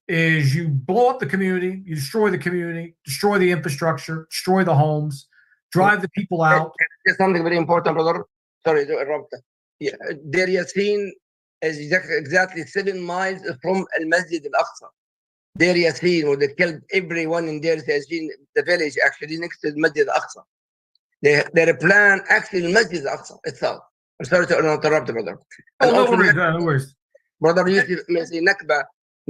Is you blow up the community, you destroy the community, destroy the infrastructure, destroy the homes, drive the people out. There's something very important, brother. Sorry to interrupt. Yeah, Dar Yasin is exactly 7 miles from Al Masjid Al Aqsa. Dar Yasin, where they killed everyone in Dar Yasin, the village actually next to the Masjid al-Aqsa. Their plan actually Masjid al-Aqsa itself. I'm sorry to interrupt, brother. Oh, And no also, worries, no worries. brother Yusuf,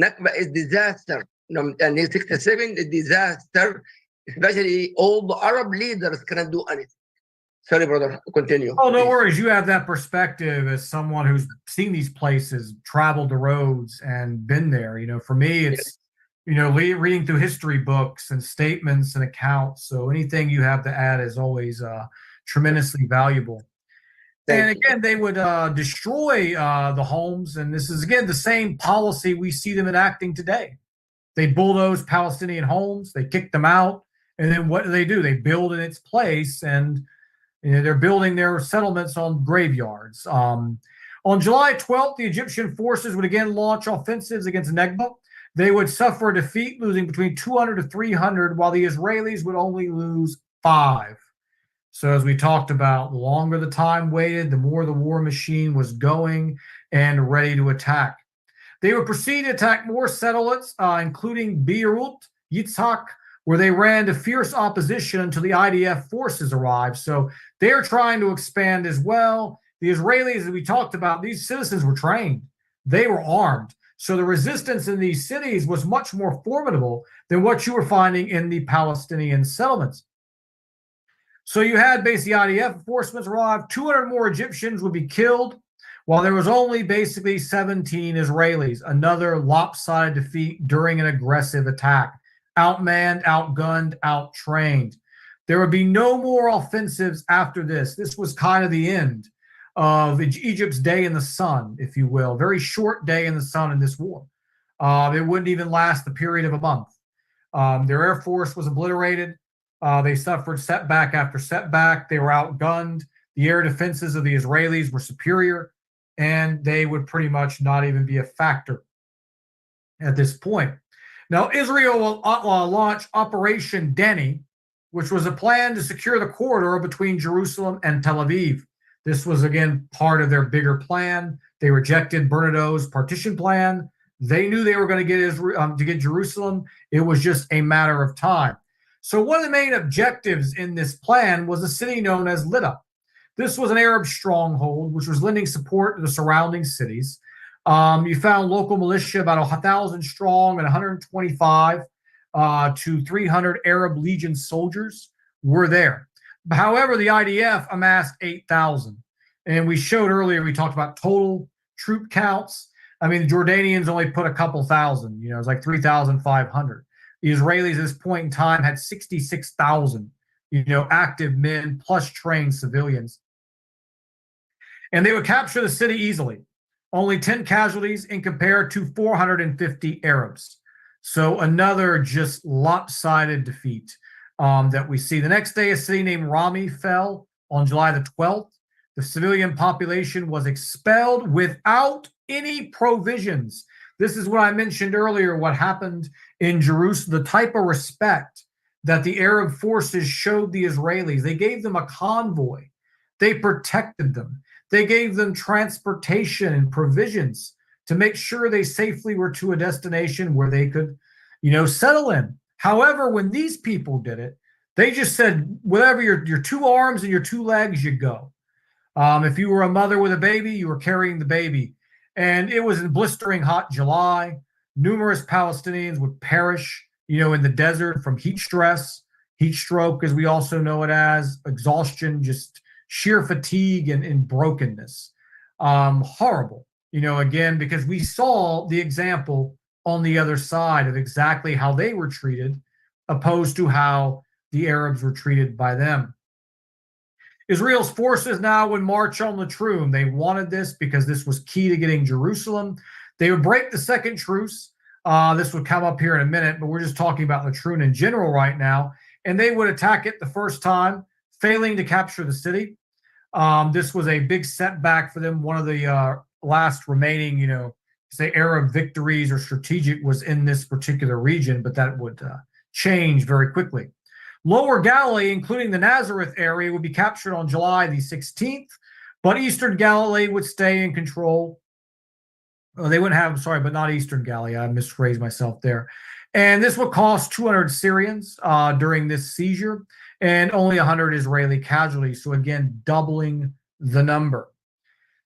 Nakba is disaster. And in 67, the disaster, especially all the Arab leaders cannot do anything. Sorry, brother, continue. Oh, no please. worries. You have that perspective as someone who's seen these places, traveled the roads, and been there. You know, for me, it's, you know, reading through history books and statements and accounts. So anything you have to add is always tremendously valuable. And again, they would destroy the homes. And this is, again, the same policy we see them enacting today. They bulldoze Palestinian homes, they kick them out. And then what do? They build in its place, and you know, they're building their settlements on graveyards. On July 12th, the Egyptian forces would again launch offensives against Negba. They would suffer a defeat, losing between 200 to 300, while the Israelis would only lose 5. So as we talked about, the longer the time waited, the more the war machine was going and ready to attack. They would proceed to attack more settlements, including Beirut, Yitzhak, where they ran into fierce opposition until the IDF forces arrived. So they're trying to expand as well. The Israelis, as we talked about, these citizens were trained. They were armed. So the resistance in these cities was much more formidable than what you were finding in the Palestinian settlements. So you had basically IDF enforcements arrive. 200 more Egyptians would be killed, while there was only basically 17 Israelis. Another lopsided defeat during an aggressive attack. Outmanned, outgunned, outtrained. There would be no more offensives after this. This was kind of the end of Egypt's day in the sun, if you will. Very short day in the sun in this war. It wouldn't even last the period of a month. Their air force was obliterated. They suffered setback after setback. They were outgunned. The air defenses of the Israelis were superior, and they would pretty much not even be a factor at this point. Now, Israel will launch Operation Denny, which was a plan to secure the corridor between Jerusalem and Tel Aviv. This was, again, part of their bigger plan. They rejected Bernado's partition plan. They knew they were going to get Israel, to get Jerusalem. It was just a matter of time. So one of the main objectives in this plan was a city known as Lydda. This was an Arab stronghold, which was lending support to the surrounding cities. You found local militia, about 1,000 strong, and 125 to 300 Arab Legion soldiers were there. However, the IDF amassed 8,000. And we showed earlier, we talked about total troop counts. I mean, the Jordanians only put a couple thousand, you know, it's like 3,500. The Israelis at this point in time had 66,000, you know, active men plus trained civilians. And they would capture the city easily. Only 10 casualties in compared to 450 Arabs. So another just lopsided defeat that we see. The next day, a city named Rami fell on July the 12th. The civilian population was expelled without any provisions. This is what I mentioned earlier, what happened in Jerusalem, the type of respect that the Arab forces showed the Israelis. They gave them a convoy. They protected them. They gave them transportation and provisions to make sure they safely were to a destination where they could, you know, settle in. However, when these people did it, they just said, whatever your 2 arms and your 2 legs, you go. If you were a mother with a baby, you were carrying the baby. And it was in blistering hot July. Numerous Palestinians would perish, you know, in the desert from heat stress, heat stroke, as we also know it as, exhaustion, just sheer fatigue and brokenness. Horrible, you know, again, because we saw the example on the other side of exactly how they were treated, opposed to how the Arabs were treated by them. Israel's forces now would march on Latrun. They wanted this because this was key to getting Jerusalem. They would break the second truce. This would come up here in a minute, but we're just talking about Latrun in general right now. And they would attack it the first time, failing to capture the city. This was a big setback for them. One of the last remaining, you know, say Arab victories or strategic was in this particular region, but that would change very quickly. Lower Galilee, including the Nazareth area, would be captured on July the 16th, but Eastern Galilee would stay in control. They wouldn't have, sorry, but not Eastern Galilee. I misphrased myself there. And this would cost 200 Syrians during this seizure and only 100 Israeli casualties. So again, doubling the number.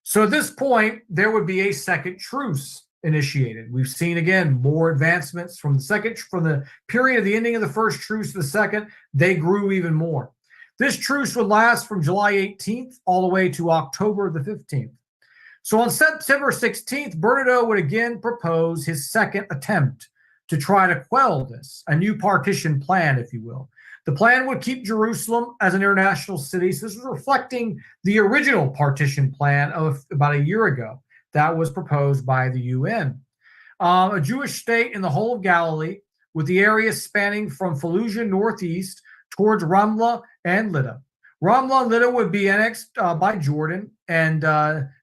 So at this point, there would be a second truce initiated. We've seen again more advancements from the period of the ending of the first truce to the second. They grew even more. This truce would last from July 18th all the way to October the 15th. So on September 16th, Bernadotte would again propose his second attempt to try to quell this, a new partition plan, if you will. The plan would keep Jerusalem as an international city. So this was reflecting the original partition plan of about a year ago that was proposed by the UN. A Jewish state in the whole of Galilee, with the area spanning from Fallujah northeast towards Ramla and Lydda. Ramla and Lydda would be annexed by Jordan, and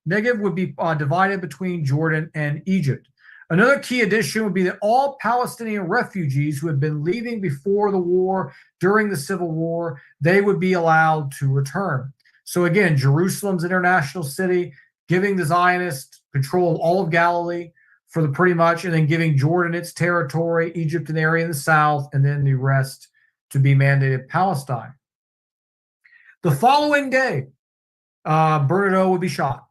Negev would be divided between Jordan and Egypt. Another key addition would be that all Palestinian refugees who had been leaving before the war, during the civil war, they would be allowed to return. So again, Jerusalem's international city, giving the Zionists control of all of Galilee for the pretty much, and then giving Jordan its territory, Egypt an area in the south, and then the rest to be mandated Palestine. The following day, Bernadotte would be shot.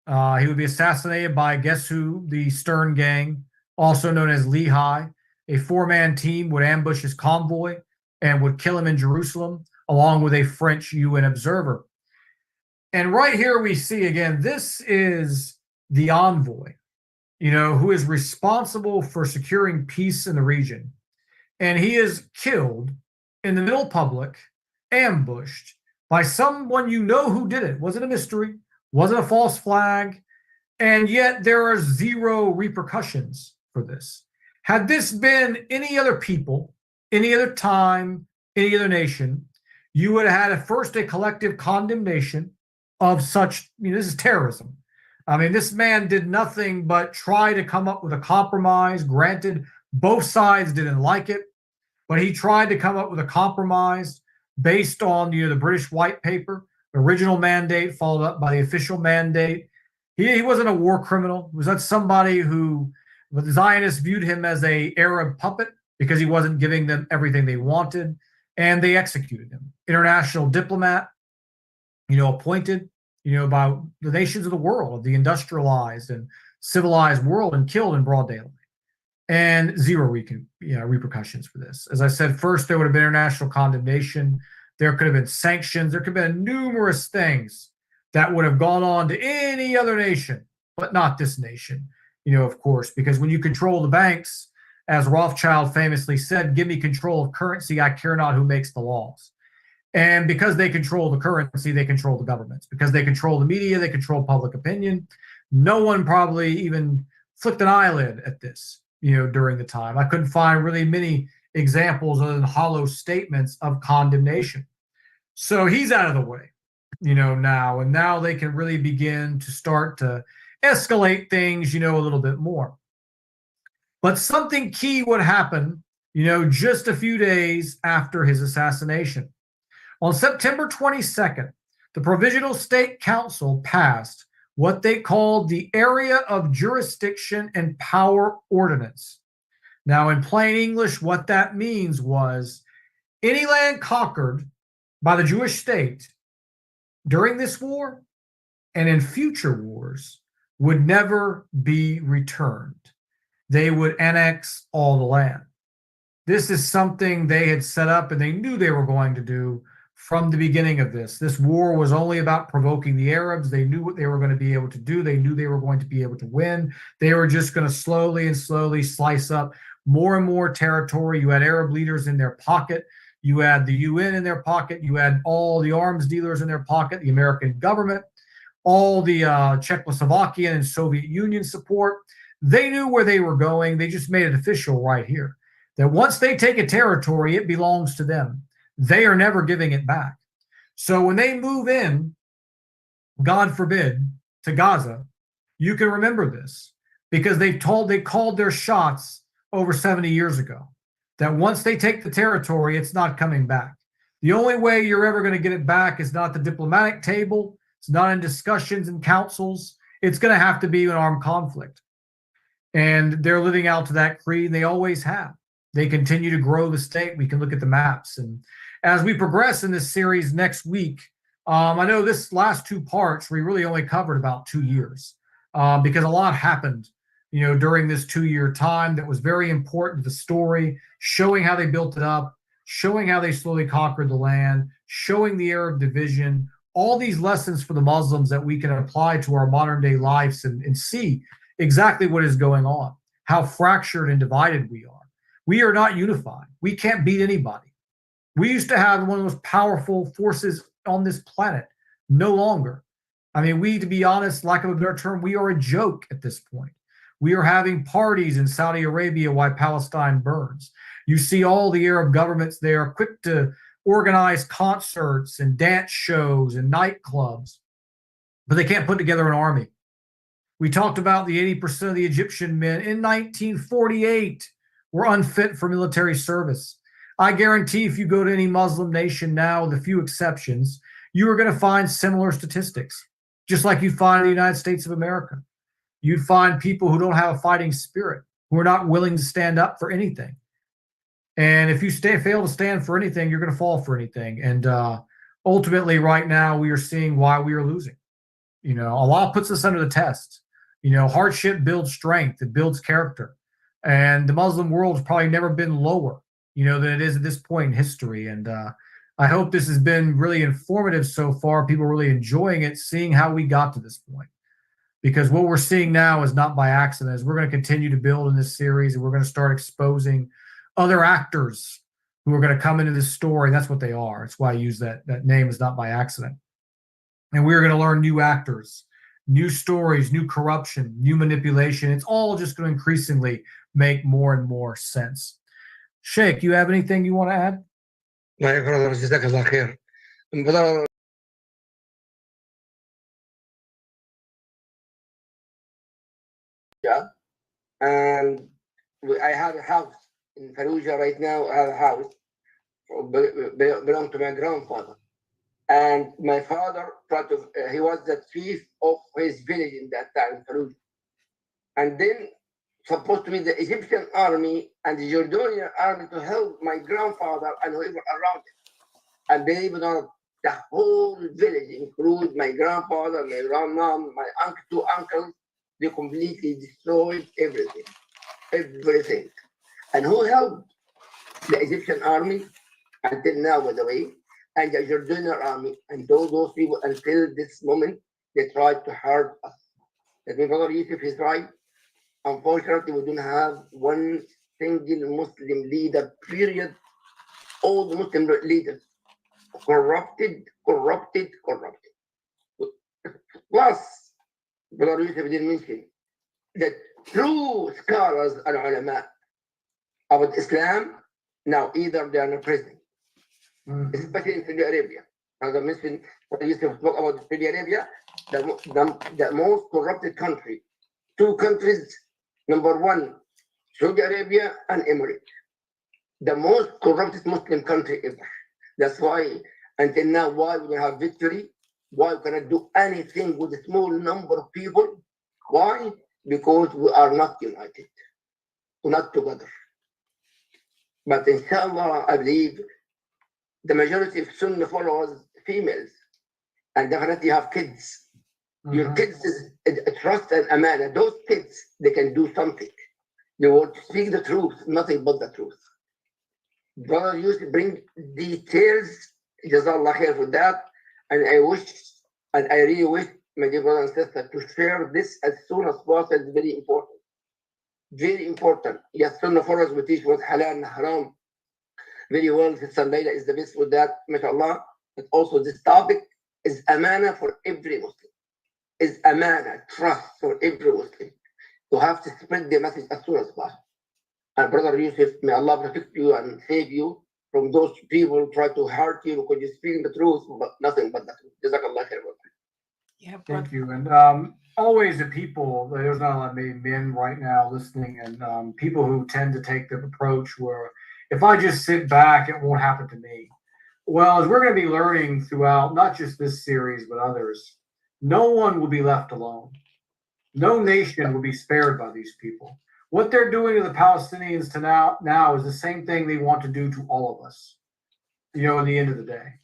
He would be assassinated by, guess who? The Stern Gang, also known as Lehi. A four-man team would ambush his convoy and would kill him in Jerusalem, along with a French UN observer. And right here we see again, this is the envoy, who is responsible for securing peace in the region. And he is killed in the middle public, ambushed by someone who did it. Wasn't a mystery, wasn't a false flag, and yet there are zero repercussions for this. Had this been any other people, any other time, any other nation, you would have had first a collective condemnation of such, this is terrorism. I mean, this man did nothing but try to come up with a compromise. Granted, both sides didn't like it, but he tried to come up with a compromise based on the British white paper, the original mandate followed up by the official mandate. He wasn't a war criminal. He was not somebody who the Zionists viewed him as an Arab puppet because he wasn't giving them everything they wanted, and they executed him. International diplomat, appointed, by the nations of the world, the industrialized and civilized world, and killed in broad daylight. And zero repercussions for this. As I said, first, there would have been international condemnation. There could have been sanctions. There could have been numerous things that would have gone on to any other nation, but not this nation, of course, because when you control the banks, as Rothschild famously said, give me control of currency, I care not who makes the laws. And because they control the currency, they control the governments. Because they control the media, they control public opinion. No one probably even flicked an eyelid at this, during the time. I couldn't find really many examples other than hollow statements of condemnation. So he's out of the way, now. And now they can really begin to start to escalate things, a little bit more. But something key would happen, just a few days after his assassination. On September 22nd, the Provisional State Council passed what they called the Area of Jurisdiction and Power Ordinance. Now, in plain English, what that means was any land conquered by the Jewish state during this war and in future wars would never be returned. They would annex all the land. This is something they had set up and they knew they were going to do from the beginning of this. This war was only about provoking the Arabs. They knew what they were going to be able to do. They knew they were going to be able to win. They were just going to slowly slice up more and more territory. You had Arab leaders in their pocket. You had the UN in their pocket. You had all the arms dealers in their pocket, the American government, all the Czechoslovakian and Soviet Union support. They knew where they were going. They just made it official right here, that once they take a territory, it belongs to them. They are never giving it back. So when they move in, God forbid, to Gaza, you can remember this because they called their shots over 70 years ago, that once they take the territory, it's not coming back. The only way you're ever going to get it back is not the diplomatic table. It's not in discussions and councils. It's going to have to be an armed conflict. And they're living out to that creed. They always have. They continue to grow the state. We can look at the maps. And as we progress in this series next week, I know this last two parts, we really only covered about 2 years because a lot happened, during this 2 year time that was very important to the story, showing how they built it up, showing how they slowly conquered the land, showing the Arab division, all these lessons for the Muslims that we can apply to our modern day lives and see exactly what is going on, how fractured and divided we are. We are not unified. We can't beat anybody. We used to have one of the most powerful forces on this planet. No longer. I mean, to be honest, lack of a better term, we are a joke at this point. We are having parties in Saudi Arabia while Palestine burns. You see all the Arab governments there quick to organize concerts and dance shows and nightclubs, but they can't put together an army. We talked about the 80% of the Egyptian men in 1948 were unfit for military service. I guarantee if you go to any Muslim nation now, with a few exceptions, you are going to find similar statistics, just like you find in the United States of America. You'd find people who don't have a fighting spirit, who are not willing to stand up for anything. And if you fail to stand for anything, you're going to fall for anything. And ultimately, right now, we are seeing why we are losing. Allah puts us under the test. Hardship builds strength, it builds character. And the Muslim world has probably never been lower, than it is at this point in history. And I hope this has been really informative so far. People are really enjoying it, seeing how we got to this point. Because what we're seeing now is not by accident. As we're going to continue to build in this series, and we're going to start exposing other actors who are going to come into this story. That's what they are. That's why I use that name is not by accident. And we're going to learn new actors, new stories, new corruption, new manipulation. It's all just going to increasingly make more and more sense. Sheikh, you have anything you want to add? My brother, Jazakallah khair. Brother, yeah, and I have a house in Fallujah right now. I have a house belong to my grandfather, and my father he was the chief of his village in that time, Fallujah, and then supposed to be the Egyptian army and the Jordanian army to help my grandfather and whoever around it. And believe it or not, the whole village, include my grandfather, my grandmom, my two uncles, they completely destroyed everything. And who helped the Egyptian army until now, by the way, and the Jordanian army, and those people until this moment, they tried to hurt us. That my brother Yusuf is right. Unfortunately, we don't have one single Muslim leader, period. All the Muslim leaders corrupted. Plus, Brother Yusuf didn't mention that true scholars and ulama about Islam, now either they are in prison, especially in Saudi Arabia. As I mentioned, Brother Yusuf spoke about Saudi Arabia, the most corrupted country. Two countries, number one, Saudi Arabia and Emirates. The most corrupted Muslim country ever. That's why, until now, why we don't have victory, why we cannot do anything with a small number of people. Why? Because we are not united. We're not together. But inshallah, I believe the majority of Sunnahfollowers, females, and definitely have kids. Your kids is a trust and amana. Those kids, they can do something. They will speak the truth, nothing but the truth. Brother used to bring details. Jazakallah khair for that. And I really wish, my dear brother and sister, to share this as soon as possible. It's very important. Very important. Yes, Sunnahfollowers will teach what halal and haram very well. Layla is the best with that, mashallah. But also this topic is amana for every Muslim. Is amana, trust for every Muslim. You have to spread the message as soon as possible. And Brother Yusuf, may Allah protect you and save you from those people who try to hurt you because you're speaking the truth, but nothing but the truth. Jazakallah khair. Yeah, thank you. And always the people, there's not a lot of men right now listening, and people who tend to take the approach where if I just sit back, it won't happen to me. Well, as we're going to be learning throughout not just this series, but others, no one will be left alone. No nation will be spared by these people. What they're doing to the Palestinians to now is the same thing they want to do to all of us. At the end of the day,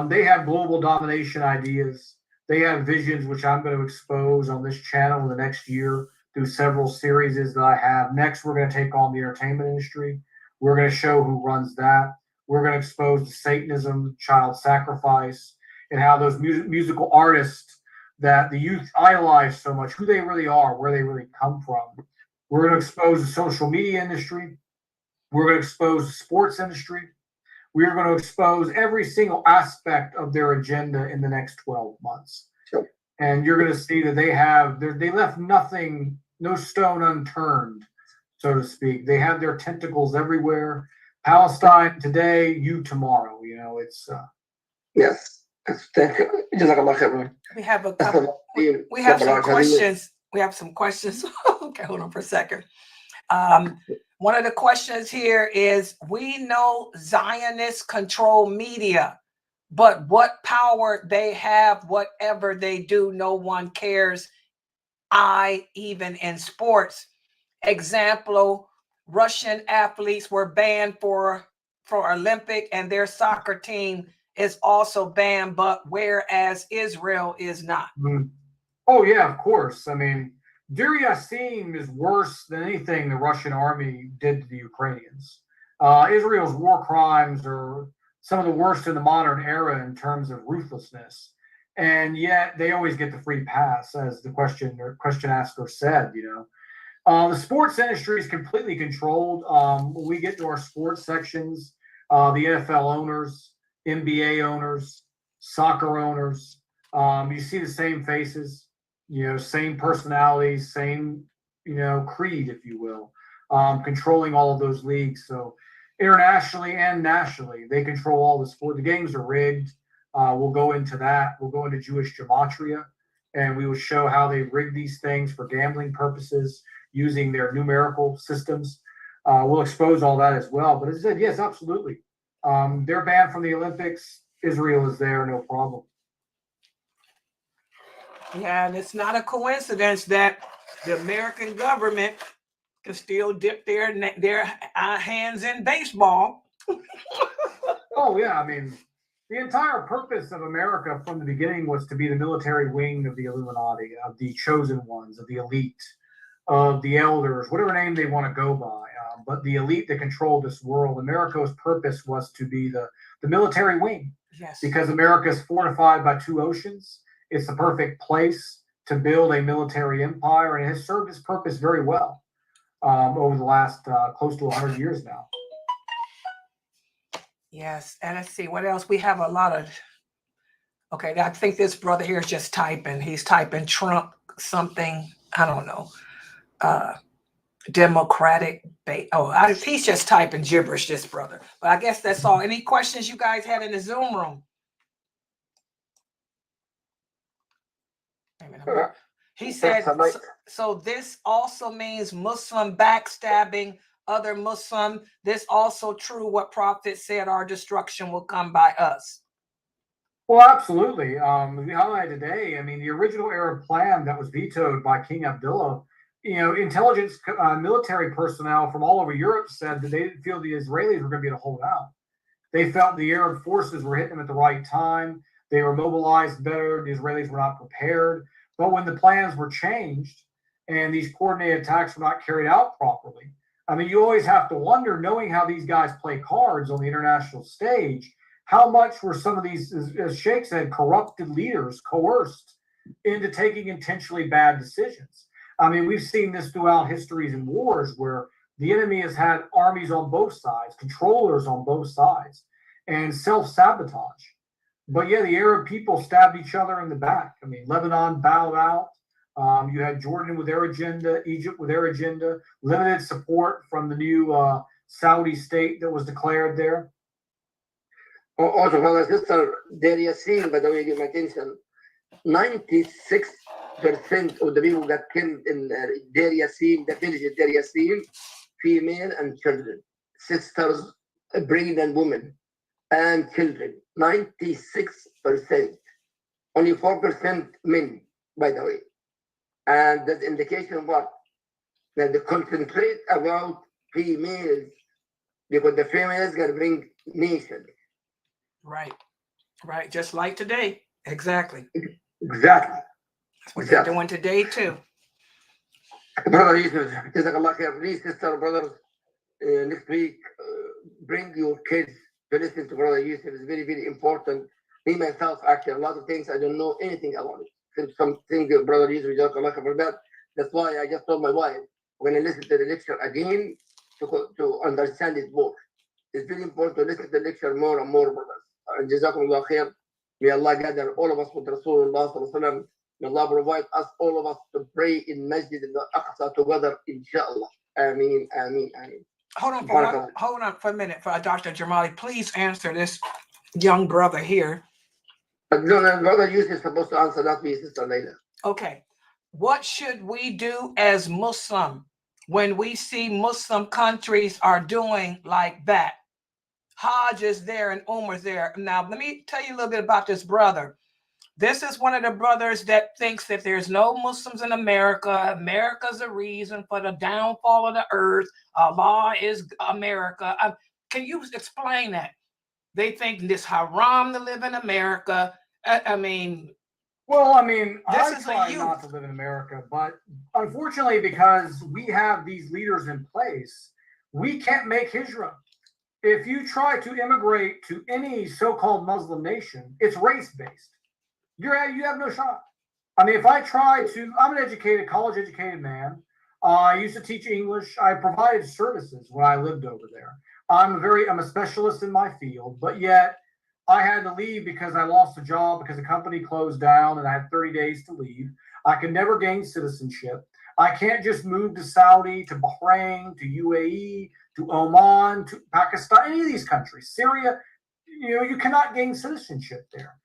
they have global domination ideas. They have visions, which I'm going to expose on this channel in the next year through several series that I have. Next, we're going to take on the entertainment industry. We're going to show who runs that. We're going to expose the Satanism, child sacrifice, and how those musical artists that the youth idolize so much, who they really are, where they really come from. We're going to expose the social media industry. We're going to expose the sports industry. We are going to expose every single aspect of their agenda in the next 12 months. Sure. And you're going to see that they left nothing, no stone unturned, so to speak. They have their tentacles everywhere. Palestine today, you tomorrow. It's Yes. Thank you. Jazakallah khairan. We have a couple. We have some questions. We have some questions. Okay, hold on for a second. One of the questions here is, we know Zionists control media, but what power they have, whatever they do, no one cares. Even in sports. Example, Russian athletes were banned for Olympic, and their soccer team is also banned, but whereas Israel is not. Oh, yeah, of course. I mean, Dar Yasin is worse than anything the Russian army did to the Ukrainians. Israel's war crimes are some of the worst in the modern era in terms of ruthlessness. And yet they always get the free pass, as the question asker said, The sports industry is completely controlled. When we get to our sports sections, the NFL owners, NBA owners, soccer owners, you see the same faces. Same personalities, same, creed, if you will, controlling all of those leagues. So internationally and nationally, they control all the sport. The games are rigged. We'll go into that. We'll go into Jewish gematria, and we will show how they rig these things for gambling purposes using their numerical systems. We'll expose all that as well. But as I said, yes, absolutely. They're banned from the Olympics. Israel is there, no problem. Yeah, and it's not a coincidence that the American government can still dip their hands in baseball. Oh, yeah. I mean, the entire purpose of America from the beginning was to be the military wing of the Illuminati, of the chosen ones, of the elite, of the elders, whatever name they want to go by. But the elite that controlled this world, America's purpose was to be the military wing. Yes. Because America is fortified by two oceans. It's the perfect place to build a military empire, and it has served its purpose very well over the last close to 100 years now. Yes, and let's see what else. We have a lot of. Okay, I think this brother here is just typing. He's typing Trump something. I don't know. Democratic. He's just typing gibberish, this brother. But I guess that's all. Any questions you guys had in the Zoom room? He said, so this also means Muslim backstabbing other Muslim. This also true what Prophet said, our destruction will come by us. Well, absolutely. We highlighted today, I mean, the original Arab plan that was vetoed by King Abdullah, intelligence military personnel from all over Europe said that they didn't feel the Israelis were going to be able to hold out. They felt the Arab forces were hitting them at the right time. They were mobilized better. The Israelis were not prepared. But when the plans were changed and these coordinated attacks were not carried out properly, I mean, you always have to wonder, knowing how these guys play cards on the international stage, how much were some of these, as Sheikh said, corrupted leaders coerced into taking intentionally bad decisions? I mean, we've seen this throughout histories and wars where the enemy has had armies on both sides, controllers on both sides, and self-sabotage. But yeah, the Arab people stabbed each other in the back. I mean, Lebanon bowed out. You had Jordan with their agenda, Egypt with their agenda, limited support from the new Saudi state that was declared there. Also, for my sister, Dar Yasin, by the way, give my attention, 96% of the people that killed in Dar Yasin, the village of Dar Yasin, female and children, sisters, pregnant women, and children. 96%. Only 4% men, by the way. And that indication of what? that they concentrate about females because the females can bring nation. Right. Right. Just like today. Exactly. Exactly. That's what they're doing today too. Brother Yusuf, Jazakallah khair. Please, sister, brothers, next week, bring your kids to listen to Brother Yusuf. It's very, very important. Me, myself, actually, a lot of things I don't know anything about it. Something Brother Yusuf, Jazakallah khair for that. That's why I just told my wife, when I listen to the lecture again, to understand it more. It's very important to listen to the lecture more and more, brothers. And Jazakumullah khair. May Allah gather all of us with Rasulullah sallallahu alaihi wasallam. May Allah provide us, all of us, to pray in Masjid al-Aqsa together, inshallah. Ameen, ameen, ameen. Hold on for a minute, for Dr. Jamali. Please answer this young brother here. But no, Brother Yusuf is supposed to answer, not me, Sister Layla. Okay. What should we do as Muslim when we see Muslim countries are doing like that? Hajj is there and Umrah there. Now, let me tell you a little bit about this brother. This is one of the brothers that thinks that there's no Muslims in America. America's the reason for the downfall of the earth. Allah is America. Can you explain that? They think it's haram to live in America. I mean, I try not to live in America, but unfortunately, because we have these leaders in place, we can't make hijrah. If you try to immigrate to any so-called Muslim nation, it's race-based. You have no shot. I mean, if I try to, I'm an educated, college-educated man. I used to teach English. I provided services when I lived over there. I'm a specialist in my field, but yet I had to leave because I lost a job because the company closed down and I had 30 days to leave. I could never gain citizenship. I can't just move to Saudi, to Bahrain, to UAE, to Oman, to Pakistan, any of these countries, Syria. You cannot gain citizenship there.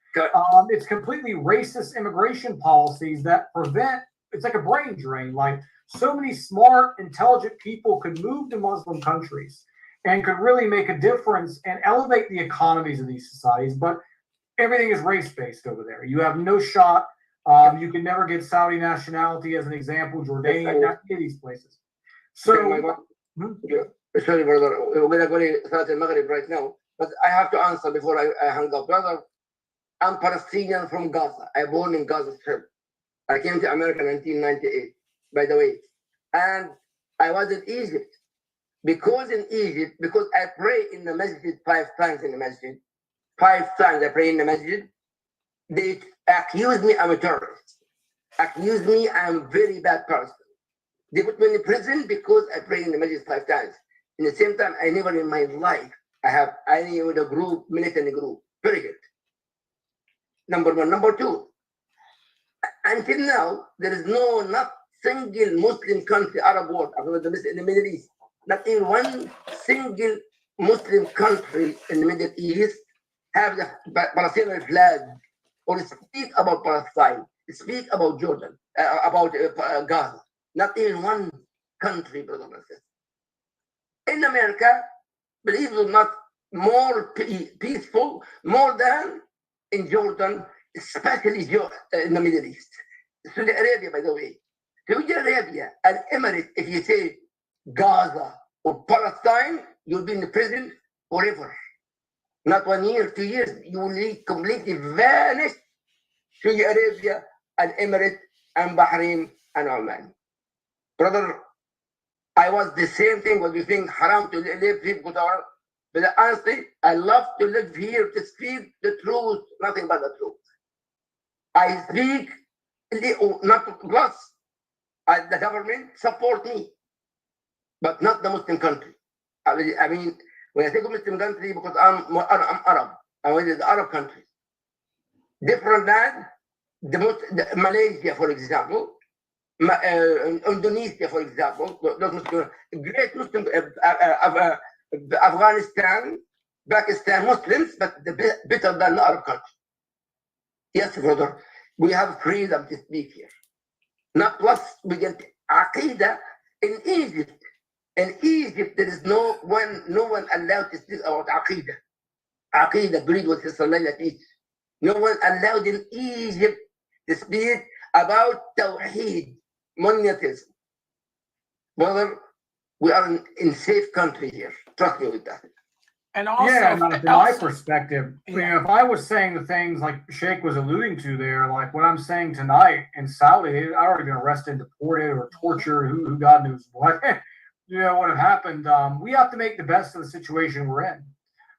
It's completely racist immigration policies that prevent, it's like a brain drain. Like, so many smart, intelligent people could move to Muslim countries and could really make a difference and elevate the economies of these societies. But everything is race-based over there. You have no shot. You can never get Saudi nationality as an example, Jordanian, any of these places. So, sorry, brother, we're going to go to Salat al-Maghrib right now, but I have to answer before I hang up. Brother, I'm Palestinian from Gaza. I born in Gaza Strip. I came to America in 1998, by the way. And I was in Egypt. Because I pray in the masjid 5 times in the masjid. 5 times I pray in the masjid. They accuse me I'm a terrorist. Accuse me I'm a very bad person. They put me in prison because I pray in the masjid 5 times. In the same time, I never in my life I have any with a group, militant group. Very good. Number one. Number two, until now, there is not single Muslim country, Arab world, in the Middle East, not in one single Muslim country in the Middle East have the Palestinian flag or speak about Palestine, speak about Jordan, about Gaza. Not in one country, brothers and sisters. In America, believe it or not, more peaceful, more than in Jordan, especially in the Middle East. Saudi Arabia, by the way. Saudi Arabia and Emirates, if you say Gaza or Palestine, you'll be in the prison forever. Not 1 year, 2 years, you will completely vanish. Saudi Arabia and Emirates and Bahrain and Oman. Brother, I was the same thing when you think haram to live here, but honestly, I love to live here to speak the truth, nothing but the truth. I speak, not plus, the government support me, but not the Muslim country. I mean, when I think of Muslim country, because I'm Arab, I'm in the Arab countries. Different than Malaysia, for example, Indonesia, for example, great Muslim, Afghanistan, Pakistan, Muslims, but better than the Arab country. Yes, brother, we have freedom to speak here. Not plus, we get Aqidah in Egypt. In Egypt, there is no one allowed to speak about Aqidah. Aqidah, agreed with Sister Layla teach. No one allowed in Egypt to speak about Tawheed, monotheism. Brother, we are in safe country here. Trust me with that. And also, yeah, from my perspective, yeah. if I was saying the things like Sheikh was alluding to there, like what I'm saying tonight in Saudi, I already been arrested, deported, or tortured, who God knows what, what had happened. We have to make the best of the situation we're in.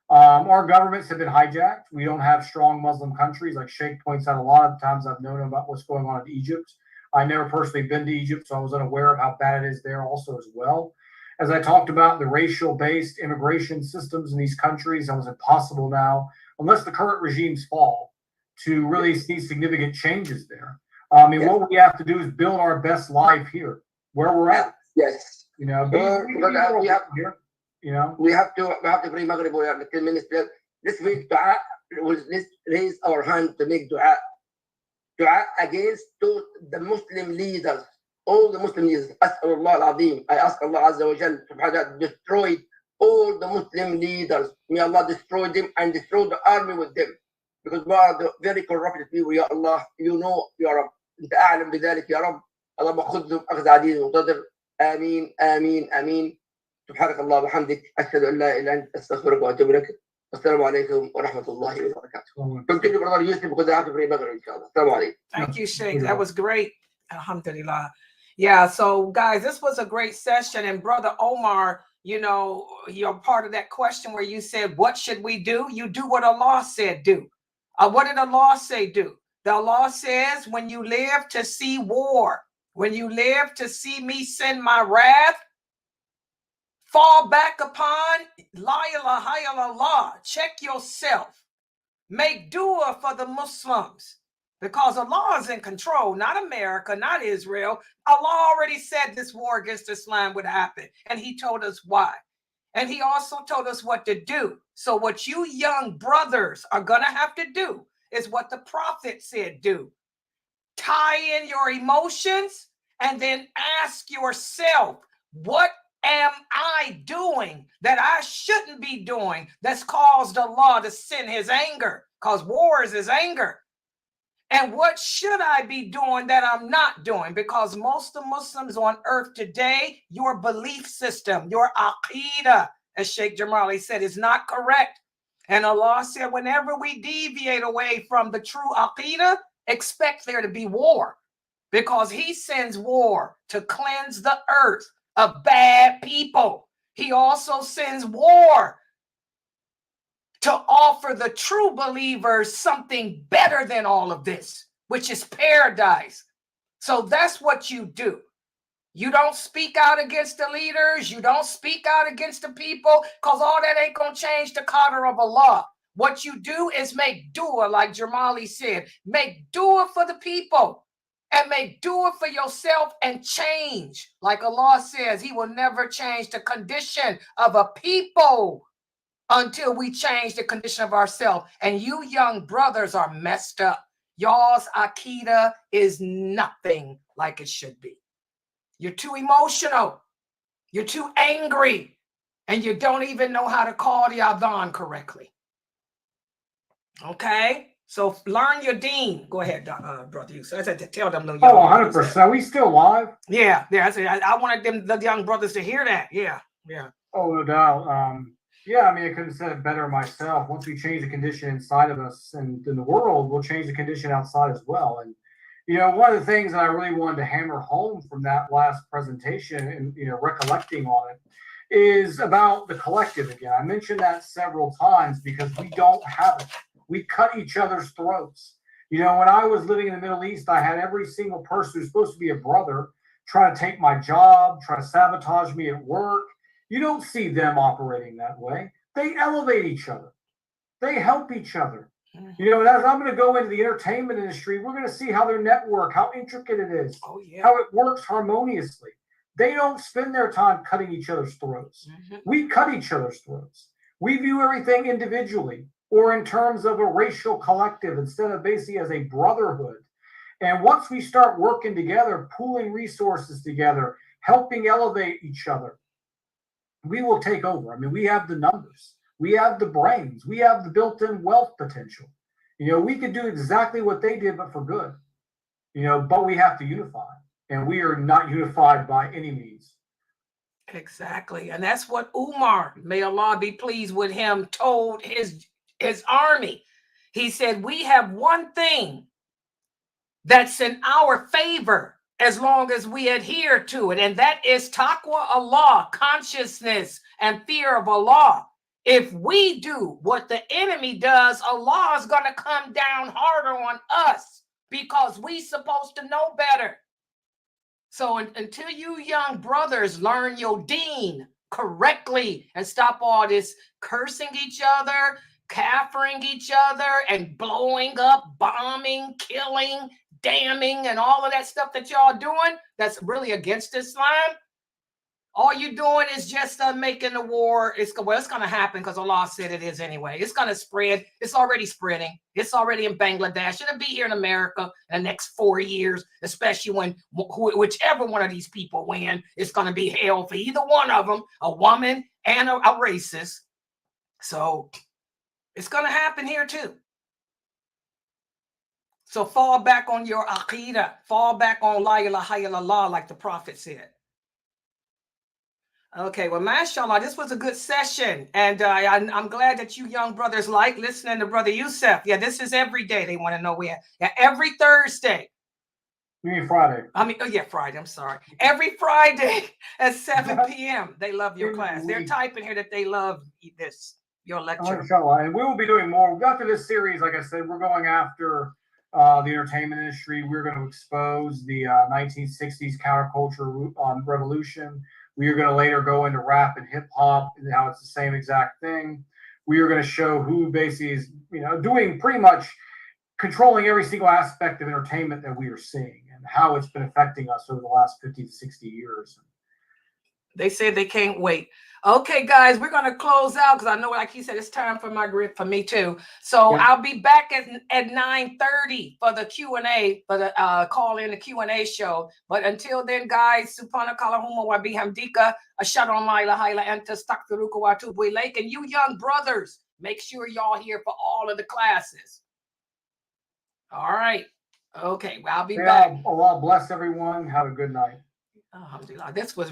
Our governments have been hijacked. We don't have strong Muslim countries. Like Sheikh points out, a lot of times I've known about what's going on in Egypt. I never personally been to Egypt, so I was unaware of how bad it is there also as well. As I talked about, the racial-based immigration systems in these countries, that was impossible now, unless the current regimes fall, to really see significant changes there. I mean, what we have to do is build our best life here, where we're at. Yes. We have to bring Maghrib. We have 10 minutes left. Let's make dua. Let's raise our hand to make dua. Dua against the Muslim leaders, all the Muslim leaders. As'alullah al-Azim. I ask Allah Azza wa Jal subhanahu to destroy all the Muslim leaders. May Allah destroy them and destroy the army with them. Because we are the very corrupted people. Ya Allah, you know, Ya Rabb. أنت أعلم بذلك يا رب. اللهم خذهم أخذ عزيز مقتدر. آمين آمين آمين. سبحانك الله وبحمدك أشهد أن لا إله إلا أنت أستغفرك وأتوب إليك. السلام عليكم ورحمة الله وبركاته. Continue, brother Yusuf, because I have to bring back inshallah. Assalamu alaikum. Thank you, Sheikh. That was great. Alhamdulillah. Yeah, so guys, this was a great session. And Brother Omar, you're part of that question where you said, what should we do? You do what Allah said do. What did Allah say do? The Allah says, when you live to see war, when you live to see me send my wrath, fall back upon La ilaha illallah. Check yourself. Make dua for the Muslims. Because Allah is in control, not America, not Israel. Allah already said this war against Islam would happen. And he told us why. And he also told us what to do. So what you young brothers are going to have to do is what the prophet said do. Tie in your emotions and then ask yourself, what am I doing that I shouldn't be doing that's caused Allah to send his anger? Because war is his anger. And what should I be doing that I'm not doing? Because most of Muslims on earth today, your belief system, your aqidah, as Sheikh Jamali said, is not correct. And Allah said, whenever we deviate away from the true aqidah, expect there to be war. Because he sends war to cleanse the earth of bad people. He also sends war to offer the true believers something better than all of this, which is paradise. So that's what you do. You don't speak out against the leaders. You don't speak out against the people, because all that ain't going to change the qadr of Allah. What you do is make dua, like Jamali said. Make dua for the people and make dua for yourself and change. Like Allah says, he will never change the condition of a people until we change the condition of ourselves. And you young brothers are messed up. Y'all's aqidah is nothing like it should be. You're too emotional. You're too angry. And you don't even know how to call the adhan correctly. Okay? So learn your deen. Go ahead, Brother Yusuf. I said to tell them. 100%. We still live? Yeah. I wanted the young brothers to hear that. Yeah. Oh, no doubt. Yeah, I mean, I couldn't have said it better myself. Once we change the condition inside of us and in the world, we'll change the condition outside as well. And, one of the things that I really wanted to hammer home from that last presentation and, recollecting on it is about the collective again. I mentioned that several times because we don't have it. We cut each other's throats. When I was living in the Middle East, I had every single person who's supposed to be a brother try to take my job, try to sabotage me at work. You don't see them operating that way. They elevate each other. They help each other. As I'm going to go into the entertainment industry, we're going to see how their network, how intricate it is, how it works harmoniously. They don't spend their time cutting each other's throats. We cut each other's throats. We view everything individually or in terms of a racial collective instead of basically as a brotherhood. And once we start working together, pooling resources together, helping elevate each other, we will take over. I mean, we have the numbers. We have the brains. We have the built-in wealth potential. We could do exactly what they did, but for good. But we have to unify. And we are not unified by any means. Exactly. And that's what Umar, may Allah be pleased with him, told his army. He said, we have one thing that's in our favor as long as we adhere to it, and that is taqwa Allah, consciousness and fear of Allah. If we do what the enemy does, Allah is going to come down harder on us because we supposed to know better. So until you young brothers learn your deen correctly and stop all this cursing each other, kafiring each other, and blowing up, bombing, killing, damning, and all of that stuff that y'all doing that's really against Islam, all you're doing is just making the war. It's going to happen because Allah said it is anyway. It's going to spread. It's already spreading. It's already in Bangladesh. It'll be here in America in the next 4 years, especially when whichever one of these people win, it's going to be hell for either one of them, a woman and a racist. So it's going to happen here too. So fall back on your aqidah. Fall back on la ilaha illallah, like the Prophet said. Okay, well, mashallah, this was a good session. And I'm glad that you young brothers like listening to Brother Yusuf. Yeah, this is every day they want to know where. Yeah, every Thursday. You mean Friday? Friday. I'm sorry. Every Friday at 7 p.m. They love your class. They're typing here that they love your lecture. Inshallah. And we will be doing more. After this series, like I said, we're going after the entertainment industry. We're going to expose the 1960s counterculture revolution. We are going to later go into rap and hip hop and how it's the same exact thing. We are going to show who basically is, doing pretty much controlling every single aspect of entertainment that we are seeing and how it's been affecting us over the last 50 to 60 years. They said they can't wait. Okay, guys, we're going to close out because I know, like he said, it's time for for me too. So yeah. I'll be back at 9:30 for the Q&A, for the call in the Q&A show. But until then, guys, subhanakallahumma wa bihamdika, ashhadu an la ilaha illa anta astaghfiruka wa atubu ilaik. And you young brothers, make sure y'all here for all of the classes. All right. Okay, well, I'll be back. Allah bless everyone. Have a good night. Alhamdulillah. This was